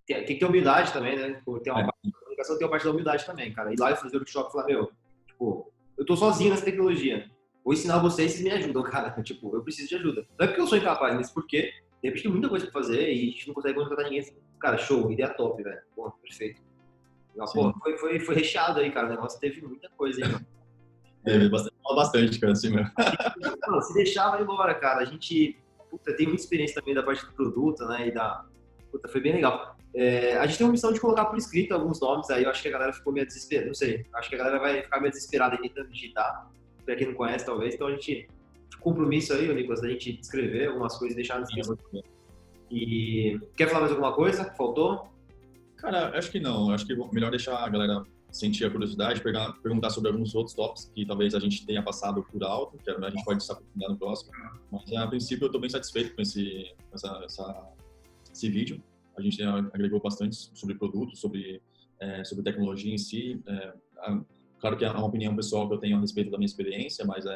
tem que ter humildade também, né? Tem uma parte da comunicação, tem uma parte da humildade também, cara. Ir lá e fazer o workshop e falar, meu, tipo, eu tô sozinho nessa tecnologia. Vou ensinar vocês, vocês me ajudam, cara. Tipo, eu preciso de ajuda. Não é porque eu sou incapaz, mas porque, de repente, tem muita coisa pra fazer e a gente não consegue contratar ninguém. Cara, show, ideia top, velho. Pô, perfeito. Pô, foi recheado aí, cara. O negócio teve muita coisa aí, mano. Bastante, cara, assim mesmo. Se deixar, vai embora, cara. A gente tem muita experiência também da parte do produto, né? Foi bem legal. A gente tem uma missão de colocar por escrito alguns nomes aí. Eu acho que a galera ficou meio desesperada. Não sei. Acho que a galera vai ficar meio desesperada aí tentando digitar. Pra quem não conhece, talvez. Então a gente. Compromisso aí, Nicolas, da gente escrever algumas coisas e deixar na descrição. E quer falar mais alguma coisa? Faltou? Cara, acho que não. Acho que é melhor deixar a galera sentir a curiosidade, perguntar sobre alguns outros tópicos que talvez a gente tenha passado por alto, que a gente pode se aprofundar no próximo. Mas, a princípio, eu estou bem satisfeito com esse vídeo. A gente agregou bastante sobre produto, sobre tecnologia em si. Claro que é uma opinião pessoal que eu tenho a respeito da minha experiência, mas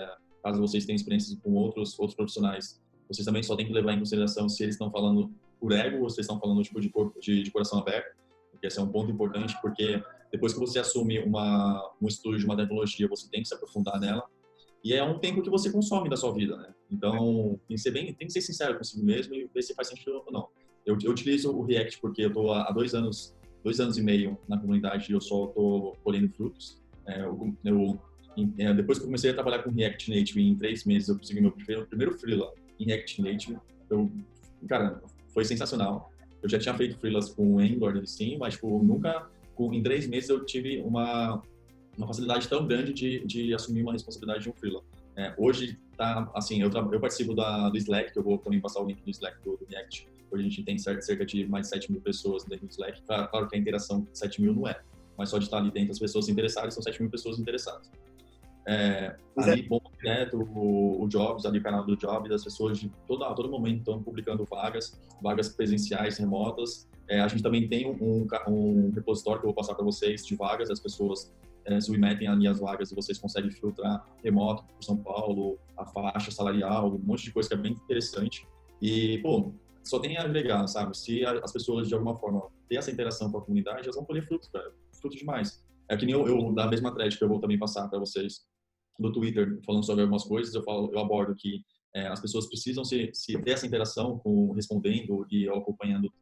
caso vocês tenham experiências com outros profissionais, vocês também só têm que levar em consideração se eles estão falando por ego ou se eles estão falando tipo, de coração aberto, porque esse é um ponto importante, porque depois que você assume um estudo de uma tecnologia, você tem que se aprofundar nela, e é um tempo que você consome da sua vida, né? Então, tem que ser sincero consigo mesmo e ver se faz sentido ou não. Eu utilizo o React porque eu estou há 2 anos e meio na comunidade e eu só estou colhendo frutos. Depois que eu comecei a trabalhar com React Native, em 3 meses eu consegui meu primeiro freela em React Native. Cara, foi sensacional. Eu já tinha feito freelas com Angular, sim, mas tipo, nunca, em 3 meses eu tive uma facilidade tão grande de assumir uma responsabilidade de um freela. Hoje, tá, assim, eu participo do Slack, que eu vou também passar o link do Slack do React. Hoje a gente tem cerca de mais de 7 mil pessoas dentro do Slack. Claro que a interação 7 mil não é, mas só de estar ali dentro as pessoas interessadas, são 7 mil pessoas interessadas. Ali, bom projeto, o Jobs, ali o canal do Jobs, as pessoas a todo momento estão publicando vagas presenciais, remotas. A gente também tem um repositório que eu vou passar para vocês de vagas, as pessoas submetem ali as vagas e vocês conseguem filtrar remoto por São Paulo, a faixa salarial, um monte de coisa que é bem interessante. E, pô, só tem a agregar, sabe? Se as pessoas, de alguma forma, têm essa interação com a comunidade, elas vão colher frutos, cara. Frutos demais. É que nem eu da mesma thread que eu vou também passar para vocês do Twitter, falando sobre algumas coisas, eu abordo que as pessoas precisam se ter essa interação respondendo e acompanhando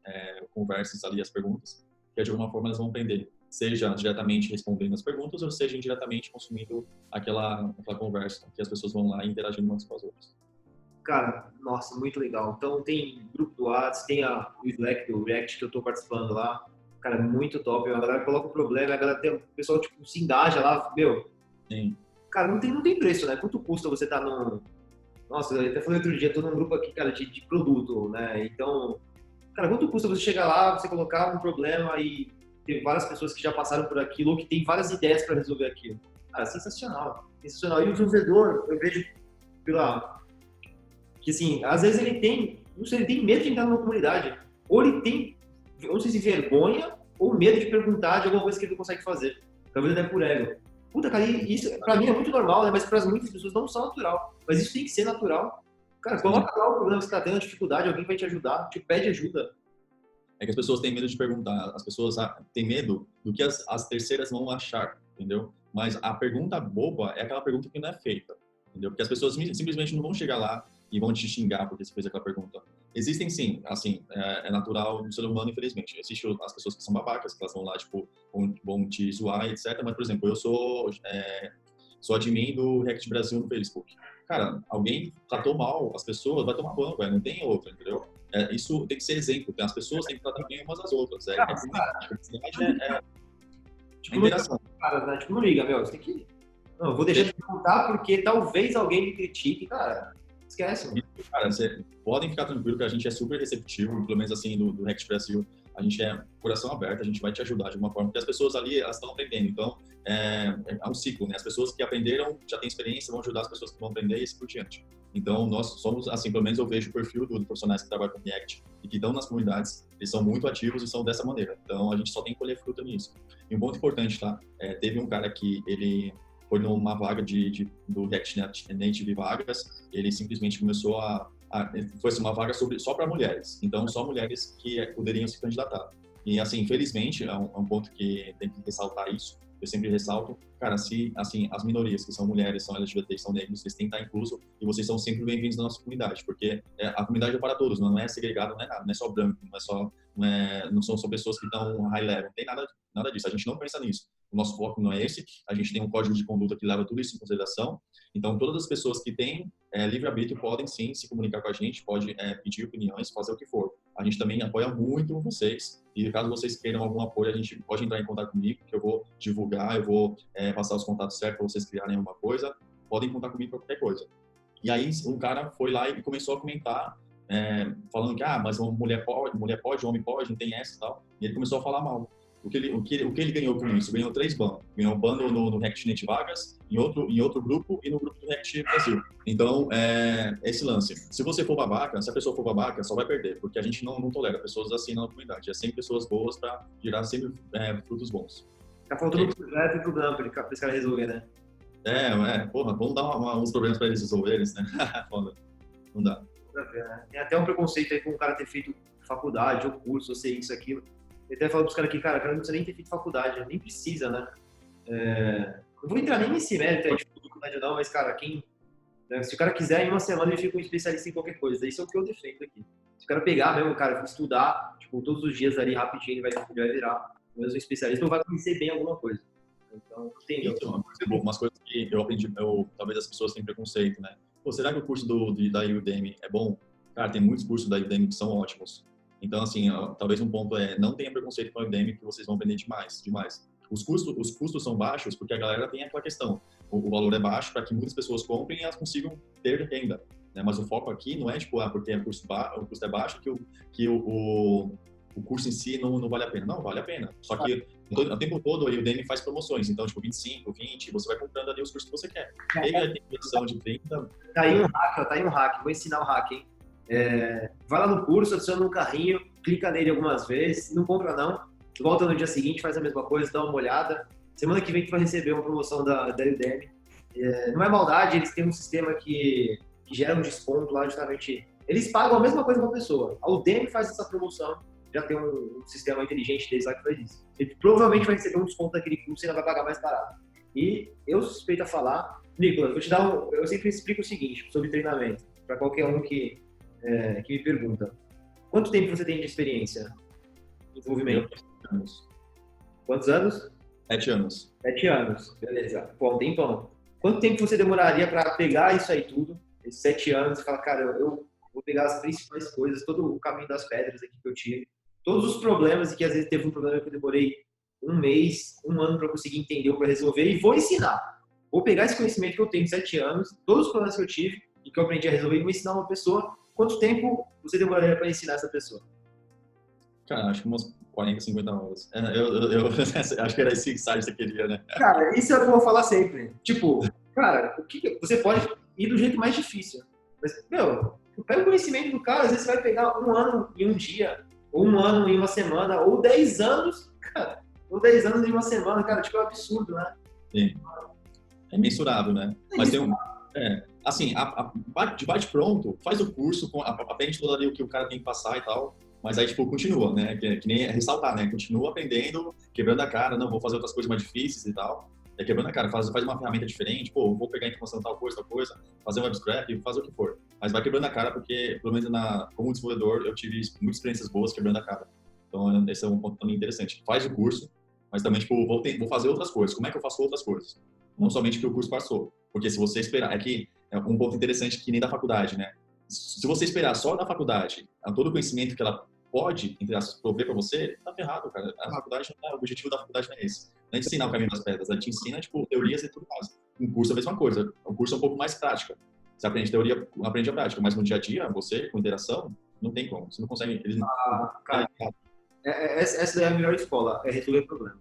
conversas ali, as perguntas, que de alguma forma elas vão aprender, seja diretamente respondendo as perguntas ou seja indiretamente consumindo aquela conversa, que as pessoas vão lá interagindo umas com as outras. Cara, nossa, muito legal. Então tem grupo do WhatsApp, tem o Slack do React que eu tô participando lá. Cara, muito top. A galera coloca o problema, o pessoal tipo, se engaja lá, meu. Sim. Cara, não tem preço, né? Quanto custa você estar numa Nossa, eu até falei outro dia, tô num grupo aqui, cara, de produto, né? Então, cara, quanto custa você chegar lá, você colocar um problema e ter várias pessoas que já passaram por aquilo ou que tem várias ideias para resolver aquilo? Cara, sensacional. Sensacional. E o desenvolvedor, eu vejo que assim, às vezes ele tem, não sei, ele tem medo de entrar numa comunidade. Ou ele tem, não sei se vergonha ou medo de perguntar de alguma coisa que ele não consegue fazer. Talvez até por ego. Puta, cara, isso pra mim é muito normal, né? Mas para muitas pessoas não são natural. Mas isso tem que ser natural. Cara, coloca lá o problema que você tá tendo, dificuldade, alguém vai te ajudar, te pede ajuda. É que as pessoas têm medo de perguntar, as pessoas têm medo do que as terceiras vão achar, entendeu? Mas a pergunta boba é aquela pergunta que não é feita, entendeu? Porque as pessoas simplesmente não vão chegar lá e vão te xingar porque você fez aquela pergunta. Existem sim, assim, é natural no ser humano, infelizmente. Existem as pessoas que são babacas, que elas vão lá, tipo, vão te zoar, etc. Mas, por exemplo, eu sou admin do React Brasil no Facebook. Cara, alguém tratou mal as pessoas, vai tomar banho, não tem outra, entendeu? Isso tem que ser exemplo. As pessoas têm que tratar bem umas às outras. Tipo, interação. Cara, né? Tipo, não liga, meu. Você tem que... Não, eu vou deixar de perguntar porque talvez alguém me critique, cara. Esquece, mano. Cara, podem ficar tranquilo que a gente é super receptivo, pelo menos assim, do React Brasil. A gente é coração aberto, a gente vai te ajudar de uma forma, porque as pessoas ali, elas estão aprendendo. Então, é um ciclo, né? As pessoas que aprenderam, já têm experiência, vão ajudar as pessoas que vão aprender e assim por diante. Então, nós somos, assim, pelo menos eu vejo o perfil dos profissionais que trabalham com React e que estão nas comunidades, eles são muito ativos e são dessa maneira. Então, a gente só tem que colher fruta nisso. E um ponto importante, tá? Teve um cara que ele foi numa vaga do React Native Vagas, ele simplesmente começou foi uma vaga só para mulheres, então só mulheres que poderiam se candidatar. E assim, infelizmente, é um ponto que tem que ressaltar isso, eu sempre ressalto, cara, se assim, as minorias que são mulheres, são LGBT, são negros, vocês têm que estar incluso e vocês são sempre bem-vindos na nossa comunidade, porque a comunidade é para todos, não é segregada, não é nada, não é só branco, não são só pessoas que estão high level, não tem nada disso, a gente não pensa nisso. O nosso foco não é esse, a gente tem um código de conduta que leva tudo isso em consideração. Então, todas as pessoas que têm livre-arbítrio podem sim se comunicar com a gente, pode pedir opiniões, fazer o que for. A gente também apoia muito vocês e caso vocês queiram algum apoio, a gente pode entrar em contato comigo, que eu vou divulgar, eu vou passar os contatos certos para vocês criarem alguma coisa. Podem contar comigo para qualquer coisa. E aí, um cara foi lá e começou a comentar, falando que, mas uma mulher pode, homem pode, não tem essa e tal. E ele começou a falar mal. O que ele ganhou com isso? Ganhou 3 bans. Ganhou um ban no React Native Vagas, em outro grupo e no grupo do React Brasil. Então, esse lance. Se você for babaca, se a pessoa for babaca, só vai perder, porque a gente não tolera pessoas assim na comunidade. É sempre pessoas boas para gerar sempre frutos bons. Tá faltando um projeto e problema para esse cara resolver, né? Porra, vamos dar uns problemas para eles resolverem, né? Foda. Não dá. Tem até um preconceito aí com o cara ter feito faculdade ou curso, ou sei isso, aquilo. Eu até falo pros caras aqui, cara, o cara não precisa nem ter feito faculdade, nem precisa, né? Não vou entrar nem nesse mérito aí de faculdade não, mas, cara, se o cara quiser, em uma semana ele fica um especialista em qualquer coisa. Isso é o que eu defendo aqui. Se o cara pegar mesmo, cara, estudar, tipo, todos os dias ali rapidinho, ele vai virar mesmo um especialista ou vai conhecer bem alguma coisa. Então, tem umas coisas que eu aprendi, talvez as pessoas tenham preconceito, né? Pô, será que o curso da Udemy é bom? Cara, tem muitos cursos da Udemy que são ótimos. Então, assim, talvez um ponto não tenha preconceito com a Udemy, que vocês vão aprender demais. Os custos são baixos porque a galera tem aquela questão. O valor é baixo para que muitas pessoas comprem e elas consigam ter renda. Né? Mas o foco aqui não é, tipo, porque o custo é baixo que o curso em si não vale a pena. Não, vale a pena. Só que o tempo todo a Udemy faz promoções. Então, tipo, 25, 20, você vai comprando ali os cursos que você quer. E aí tem versão de 30. Tá aí um hack. Vou ensinar o hack, hein? Vai lá no curso, adiciona no carrinho, clica nele algumas vezes, não compra não, volta no dia seguinte, faz a mesma coisa, dá uma olhada. Semana que vem tu vai receber uma promoção da Udemy. Não é maldade, eles têm um sistema que gera um desconto lá justamente. Eles pagam a mesma coisa para a pessoa. A Udemy faz essa promoção, já tem um sistema inteligente deles lá que faz isso. Ele provavelmente vai receber um desconto daquele curso e ainda vai pagar mais barato. E eu suspeito a falar, Nicolas, vou te dar eu sempre explico o seguinte sobre treinamento, para qualquer um que me pergunta. Quanto tempo você tem de experiência em desenvolvimento? 7 anos. Quantos anos? 7 anos. 7 anos, beleza. Pô, um tempão. Quanto tempo você demoraria para pegar isso aí tudo, esses 7 anos, e falar, cara, eu vou pegar as principais coisas, todo o caminho das pedras aqui que eu tive, todos os problemas, e que às vezes teve um problema que eu demorei 1 mês, 1 ano para conseguir entender ou para resolver, e vou ensinar. Vou pegar esse conhecimento que eu tenho em 7 anos, todos os problemas que eu tive, e que eu aprendi a resolver e vou ensinar uma pessoa. Quanto tempo você demoraria para ensinar essa pessoa? Cara, acho que umas 40, 50 horas. Eu acho que era esse insight que você queria, né? Cara, isso é o que eu vou falar sempre. Tipo, cara, você pode ir do jeito mais difícil. Mas, meu, pega o conhecimento do cara, às vezes você vai pegar 1 ano em um dia, ou 1 ano em uma semana, ou 10 anos, cara, ou 10 anos em uma semana, cara, tipo, é um absurdo, né? Sim. É mensurável, né? Mas tem um... assim, de bate pronto, faz o curso, aprende tudo ali o que o cara tem que passar e tal, mas aí, tipo, continua, né? Que nem ressaltar, né? Continua aprendendo, quebrando a cara, não, vou fazer outras coisas mais difíceis e tal. É quebrando a cara, faz uma ferramenta diferente, pô, vou pegar a informação de tal coisa, fazer um web scrap, fazer o que for. Mas vai quebrando a cara porque, pelo menos como desenvolvedor, eu tive muitas experiências boas quebrando a cara. Então, esse é um ponto também interessante. Faz o curso, mas também, tipo, vou fazer outras coisas. Como é que eu faço outras coisas? Não somente o que o curso passou. Porque se você esperar, é um ponto interessante que nem da faculdade, né? Se você esperar só da faculdade todo o conhecimento que ela pode, entre aspas, prover para você, tá ferrado, cara. A faculdade o objetivo da faculdade não é esse. Não é ensinar o caminho das pedras, ela te ensina, tipo, teorias e tudo mais. Um curso é a mesma coisa. O curso é um pouco mais prática. Você aprende teoria, aprende a prática, mas no dia a dia, você, com interação, não tem como. Você não consegue... Cara, essa daí é a melhor escola, é resolver problema.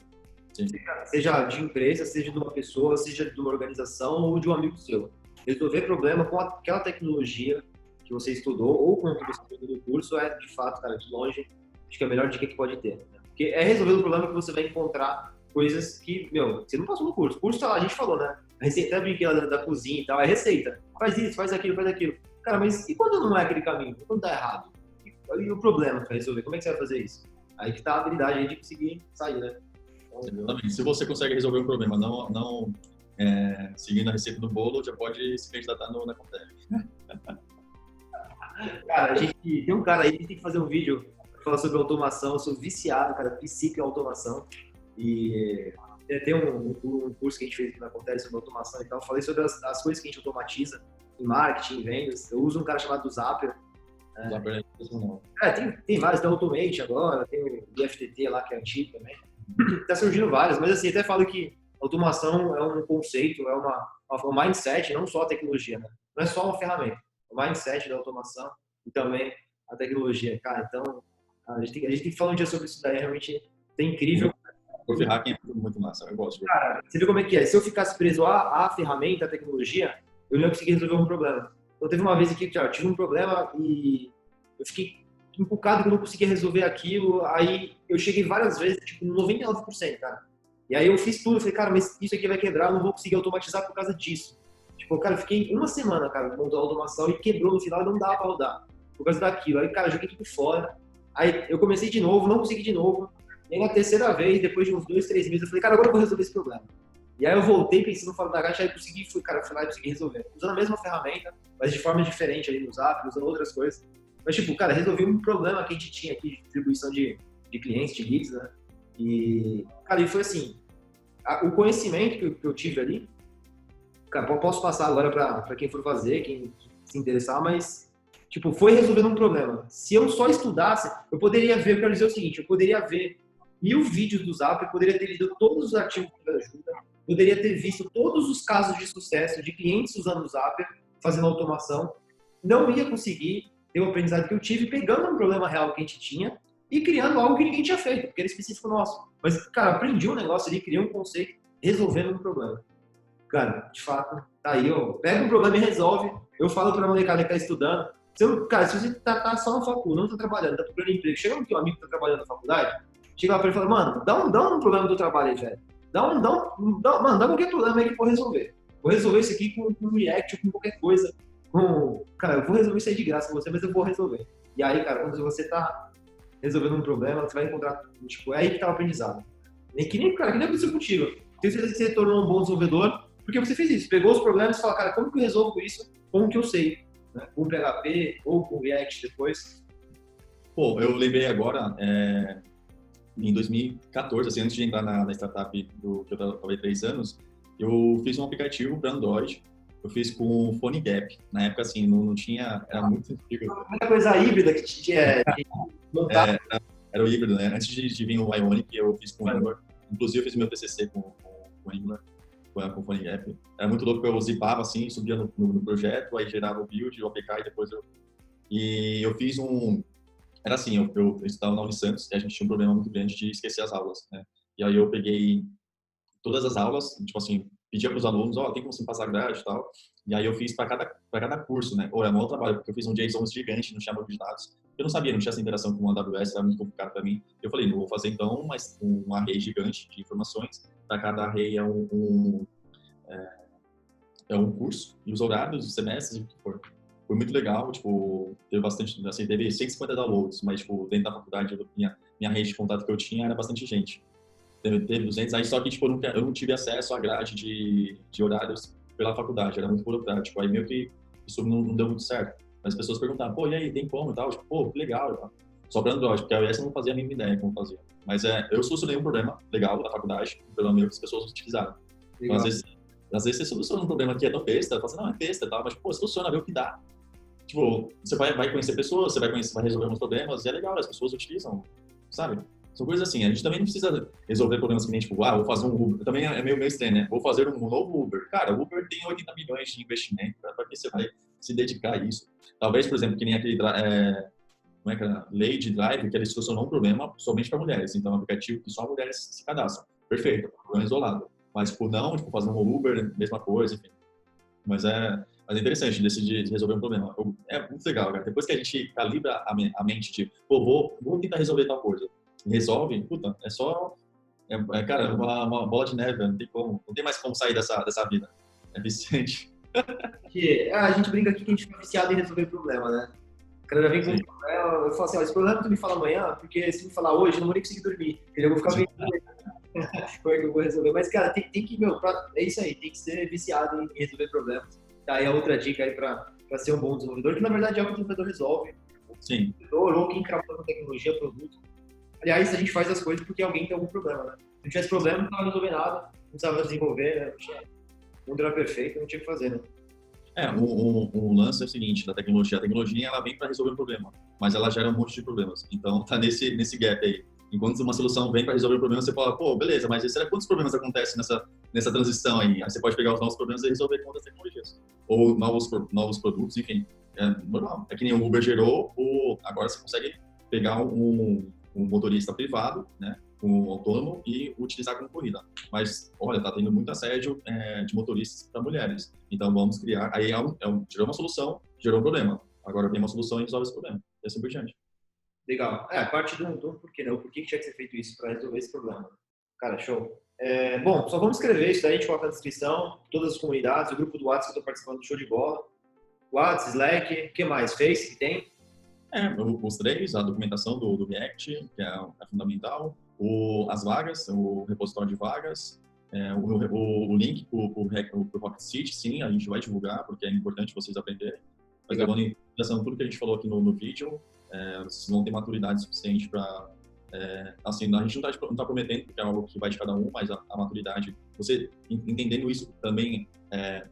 Sim. Seja de empresa, seja de uma pessoa, seja de uma organização ou de um amigo seu. Resolver problema com aquela tecnologia que você estudou ou com o que você estudou no curso é, de fato, cara, de longe, acho que é a melhor dica que pode ter. Né? Porque é resolver o problema que você vai encontrar coisas que, meu, você não passou no curso. O curso, tá lá, a gente falou, né? A receita, até brinquei da cozinha e tal, é receita. Faz isso, faz aquilo, faz aquilo. Cara, mas e quando não é aquele caminho? Quando tá errado? E o problema para resolver? Como é que você vai fazer isso? Aí que tá a habilidade aí de conseguir sair, né? Exatamente. Se você consegue resolver um problema, não seguindo a receita do bolo, já pode se candidatar na Contele. Cara, tem um cara aí que tem que fazer um vídeo pra falar sobre automação. Eu sou viciado, cara, princípio em automação. E tem um curso que a gente fez aqui na Contele sobre automação e tal. Eu falei sobre as coisas que a gente automatiza em marketing, em vendas. Eu uso um cara chamado Zapier. Tem vários, tem o Automate agora, tem o IFTT lá, que é antigo também. Tá surgindo vários, mas assim, até falo que automação é um conceito, é um mindset, não só a tecnologia, né? Não é só uma ferramenta, o mindset da automação e também a tecnologia, cara. Então, a gente tem que falar um dia sobre isso daí, realmente é incrível. O hacking é muito massa, eu gosto. Cara, você viu como é que é? Se eu ficasse preso à ferramenta, à tecnologia, eu não ia conseguir resolver um problema. Então, teve uma vez aqui que eu tive um problema e eu fiquei encucado que eu não conseguia resolver aquilo, aí eu cheguei várias vezes, tipo, 99%, cara. E aí eu fiz tudo, eu falei, cara, mas isso aqui vai quebrar, eu não vou conseguir automatizar por causa disso. Tipo, cara, eu fiquei uma semana, cara, montando a automação e quebrou no final e não dava pra rodar, por causa daquilo. Aí, cara, eu joguei tudo fora. Aí eu comecei de novo, não consegui de novo. E aí na terceira vez, depois de uns 2, 3 meses, eu falei, cara, agora eu vou resolver esse problema. E aí eu voltei pensando fora da caixa, aí eu consegui, fui lá e consegui resolver. Usando a mesma ferramenta, mas de forma diferente ali no Zap, usando outras coisas. Mas, tipo, cara, resolvi um problema que a gente tinha aqui de distribuição de clientes, de leads, né? E, cara, e foi assim, o conhecimento que eu tive ali, cara, posso passar agora pra quem for fazer, quem se interessar, mas, tipo, foi resolvendo um problema. Se eu só estudasse, eu poderia ver, eu quero dizer o seguinte, eu poderia ver 1000 vídeos do Zap, eu poderia ter lido todos os artigos de ajuda, poderia ter visto todos os casos de sucesso de clientes usando o Zap, fazendo automação, não ia conseguir ter o aprendizado que eu tive pegando um problema real que a gente tinha e criando algo que ninguém tinha feito, porque era específico nosso. Mas, cara, aprendi um negócio ali, criei um conceito, resolvendo um problema. Cara, de fato, tá aí, ó. Pega um problema e resolve. Eu falo pra molecada que tá estudando, cara, se você tá só na faculdade, não tá trabalhando, tá procurando emprego, chega no teu amigo que tá trabalhando na faculdade, chega lá pra ele e fala, mano, dá um problema do trabalho aí, velho. Mano, dá qualquer problema aí que eu vou resolver. Vou resolver isso aqui com React, com qualquer coisa. Cara, eu vou resolver isso aí de graça com você, mas eu vou resolver. E aí, cara, quando você tá resolvendo um problema, você vai encontrar, tipo, é aí que tá o aprendizado. E que nem aconteceu contigo. Tenho certeza que você se tornou um bom desenvolvedor, porque você fez isso. Pegou os problemas e falou, cara, como que eu resolvo isso? Como que eu sei? Né? Com PHP ou com React depois? Pô, eu lembrei agora, em 2014, assim, antes de entrar na startup que eu trabalhei 3 anos, eu fiz um aplicativo para Android. Eu fiz com o PhoneGap. Na época, assim, não tinha... Era muito antigo. Uma coisa híbrida que tinha... Era o híbrido, né? Antes de vir o Ionic, eu fiz com o Angular. Inclusive, eu fiz meu TCC com o Angular. com o Funny Gap. Era muito louco, eu zipava assim, subia no projeto, aí gerava o build, o APK e depois eu... E eu fiz Era assim, eu estudava na Unisantos e a gente tinha um problema muito grande de esquecer as aulas, né? E aí eu peguei todas as aulas, tipo assim, pedia para os alunos, tem como você passar grade e tal. E aí eu fiz para cada curso, né? Ou é um outro trabalho, porque eu fiz um JSON gigante no Chama de dados. Eu não sabia, não tinha essa interação com o AWS, era muito complicado para mim. Eu falei, não vou fazer então um array gigante de informações. Para cada array é um curso, e os horários, os semestres, o que for. Foi muito legal, tipo, teve bastante, assim, teve 150 downloads, mas, tipo, dentro da faculdade, minha rede de contato que eu tinha era bastante gente. Teve 200, aí só que, tipo, eu não tive acesso à grade de horários pela faculdade, era muito burocrático. Aí meio que isso não deu muito certo. Mas as pessoas perguntavam, pô, e aí, tem como e tal? Tipo, pô, que legal e tal. Só para Android, porque a iOS eu não fazia a mínima ideia como fazer. Mas eu solucionei um problema legal da faculdade, pelo menos que as pessoas utilizaram. Então, às vezes você soluciona um problema que é tão besta, fala assim, não, é besta e tal, mas, pô, soluciona, vê o que dá. Tipo, você vai conhecer pessoas, vai resolver alguns problemas, e é legal, as pessoas utilizam, sabe? São coisas assim, a gente também não precisa resolver problemas que nem, tipo, vou fazer um Uber. Também é meio estranho, né? Vou fazer um novo Uber. Cara, o Uber tem 80 milhões de investimento, para que você vai se dedicar a isso? Talvez, por exemplo, que nem aquele, como é que era? Lady Drive, que ele solucionou um problema somente para mulheres. Então, é um aplicativo que só mulheres se cadastram. Perfeito, problema isolado. Mas, tipo, não, tipo, fazer um Uber, mesma coisa, enfim. Mas é interessante decidir resolver um problema. É muito legal, cara. Depois que a gente calibra a mente de, pô, vou tentar resolver tal coisa. Resolve, puta, é só... cara, uma bola de neve, não tem mais como sair dessa vida. É viciante. A gente brinca aqui que a gente fica viciado em resolver problema, né? O cara já vem com um problema, eu falo assim, esse problema tu me fala amanhã, porque se me falar hoje, eu não vou nem conseguir dormir. Eu vou ficar pensando como é que eu vou resolver. Mas, cara, tem que, é isso aí, tem que ser viciado em resolver problemas. Tá aí a outra dica aí pra ser um bom desenvolvedor, que na verdade é o que o desenvolvedor resolve. Sim. Ou quem trabalha com tecnologia, produto. Aliás, a gente faz as coisas porque alguém tem algum problema, né? Se não tivesse problema, não precisava resolver nada, não precisava desenvolver, né? O mundo era perfeito, não tinha o que fazer, né? O lance é o seguinte, da tecnologia. A tecnologia, ela vem para resolver um problema, mas ela gera um monte de problemas. Então, tá nesse gap aí. Enquanto uma solução vem para resolver o problema, você fala, pô, beleza, mas será quantos problemas acontecem nessa transição aí? Aí você pode pegar os novos problemas e resolver com outras tecnologias. Ou novos produtos, enfim. É normal. É que nem o Uber gerou, agora você consegue pegar um motorista privado, né, um autônomo e utilizar como corrida. Mas, olha, tá tendo muito assédio de motoristas para mulheres. Então, vamos criar... Aí gerou uma solução, gerou um problema. Agora tem uma solução e resolve esse problema. E assim por diante. Legal. Parte do porquê, né? O porquê que tinha que ser feito isso para resolver esse problema. Cara, show. Bom, só vamos escrever isso daí, a gente coloca na descrição, todas as comunidades, o grupo do WhatsApp que eu estou participando, show de bola. WhatsApp, Slack, o que mais? Face, que tem? Os três, a documentação do React, que é fundamental, as vagas, o repositório de vagas, o link para o Rocket City, sim, a gente vai divulgar, porque é importante vocês aprenderem. Mas levando em consideração tudo que a gente falou aqui no vídeo, vocês vão ter maturidade suficiente para... assim, a gente não está prometendo, porque é algo que vai de cada um, mas a maturidade, você entendendo isso também,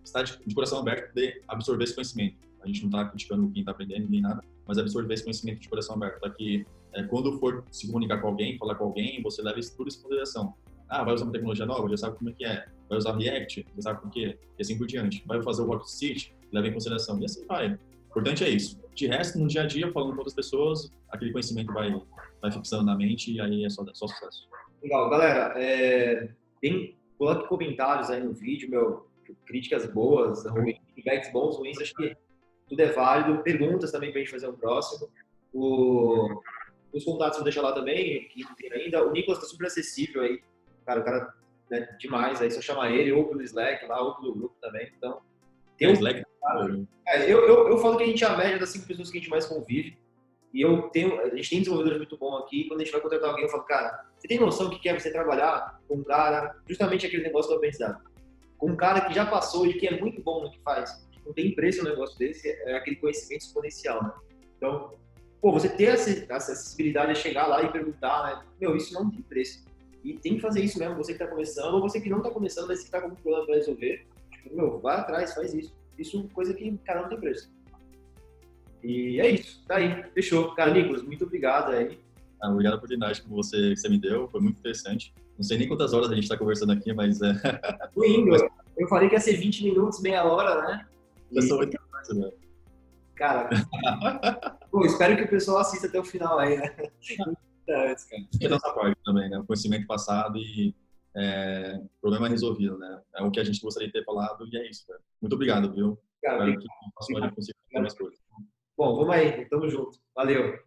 está de coração aberto para poder absorver esse conhecimento. A gente não está criticando quem está aprendendo nem nada, mas absorver esse conhecimento de coração aberto, para que quando for se comunicar com alguém, falar com alguém, você leve tudo isso em consideração. Vai usar uma tecnologia nova, já sabe como é que é. Vai usar React, já sabe por quê. E assim por diante. Vai fazer o Rocket City, leve em consideração. E assim vai. O importante é isso. De resto, no dia a dia, falando com outras pessoas, aquele conhecimento vai fixando na mente e aí é só sucesso. Legal. Galera, coloque comentários aí no vídeo, críticas boas, feedbacks bons, ruins, acho que tudo é válido. Perguntas também pra gente fazer um próximo. Os contatos vou deixar lá também, que não tem ainda. O Nicolas tá super acessível aí. Cara, o cara é demais, aí só chamar ele, ou pelo Slack lá, ou pelo grupo também. Então, tem o Slack. Eu falo que a gente é a média das 5 pessoas que a gente mais convive. E a gente tem desenvolvedores muito bons aqui. Quando a gente vai contratar alguém, eu falo, cara, você tem noção do que é você trabalhar com um cara, justamente aquele negócio do aprendizado, com um cara que já passou e que é muito bom no que faz. Não tem preço um negócio desse, é aquele conhecimento exponencial, né? Então, você ter essa acessibilidade a chegar lá e perguntar, né? Isso não tem preço. E tem que fazer isso mesmo, você que está começando, ou você que não está começando, mas que está com um problema para resolver. Vai atrás, faz isso. Isso é coisa que, cara, não tem preço. E é isso, tá aí, fechou. Cara, Nicolas, muito obrigado aí. Obrigado pela oportunidade que você me deu, foi muito interessante. Não sei nem quantas horas a gente está conversando aqui, mas Tô indo. Eu falei que ia ser 20 minutos, meia hora, né? eu sou muito capaz, né? Cara, pô, espero que o pessoal assista até o final aí, né? Antes, cara. É a nossa parte também, né? O conhecimento passado e problema resolvido, né? É o que a gente gostaria de ter falado e é isso, cara. Muito obrigado, viu? Cara, Espero que no próximo a gente consiga fazer mais coisas. bom, vamos aí. Tamo junto. Valeu.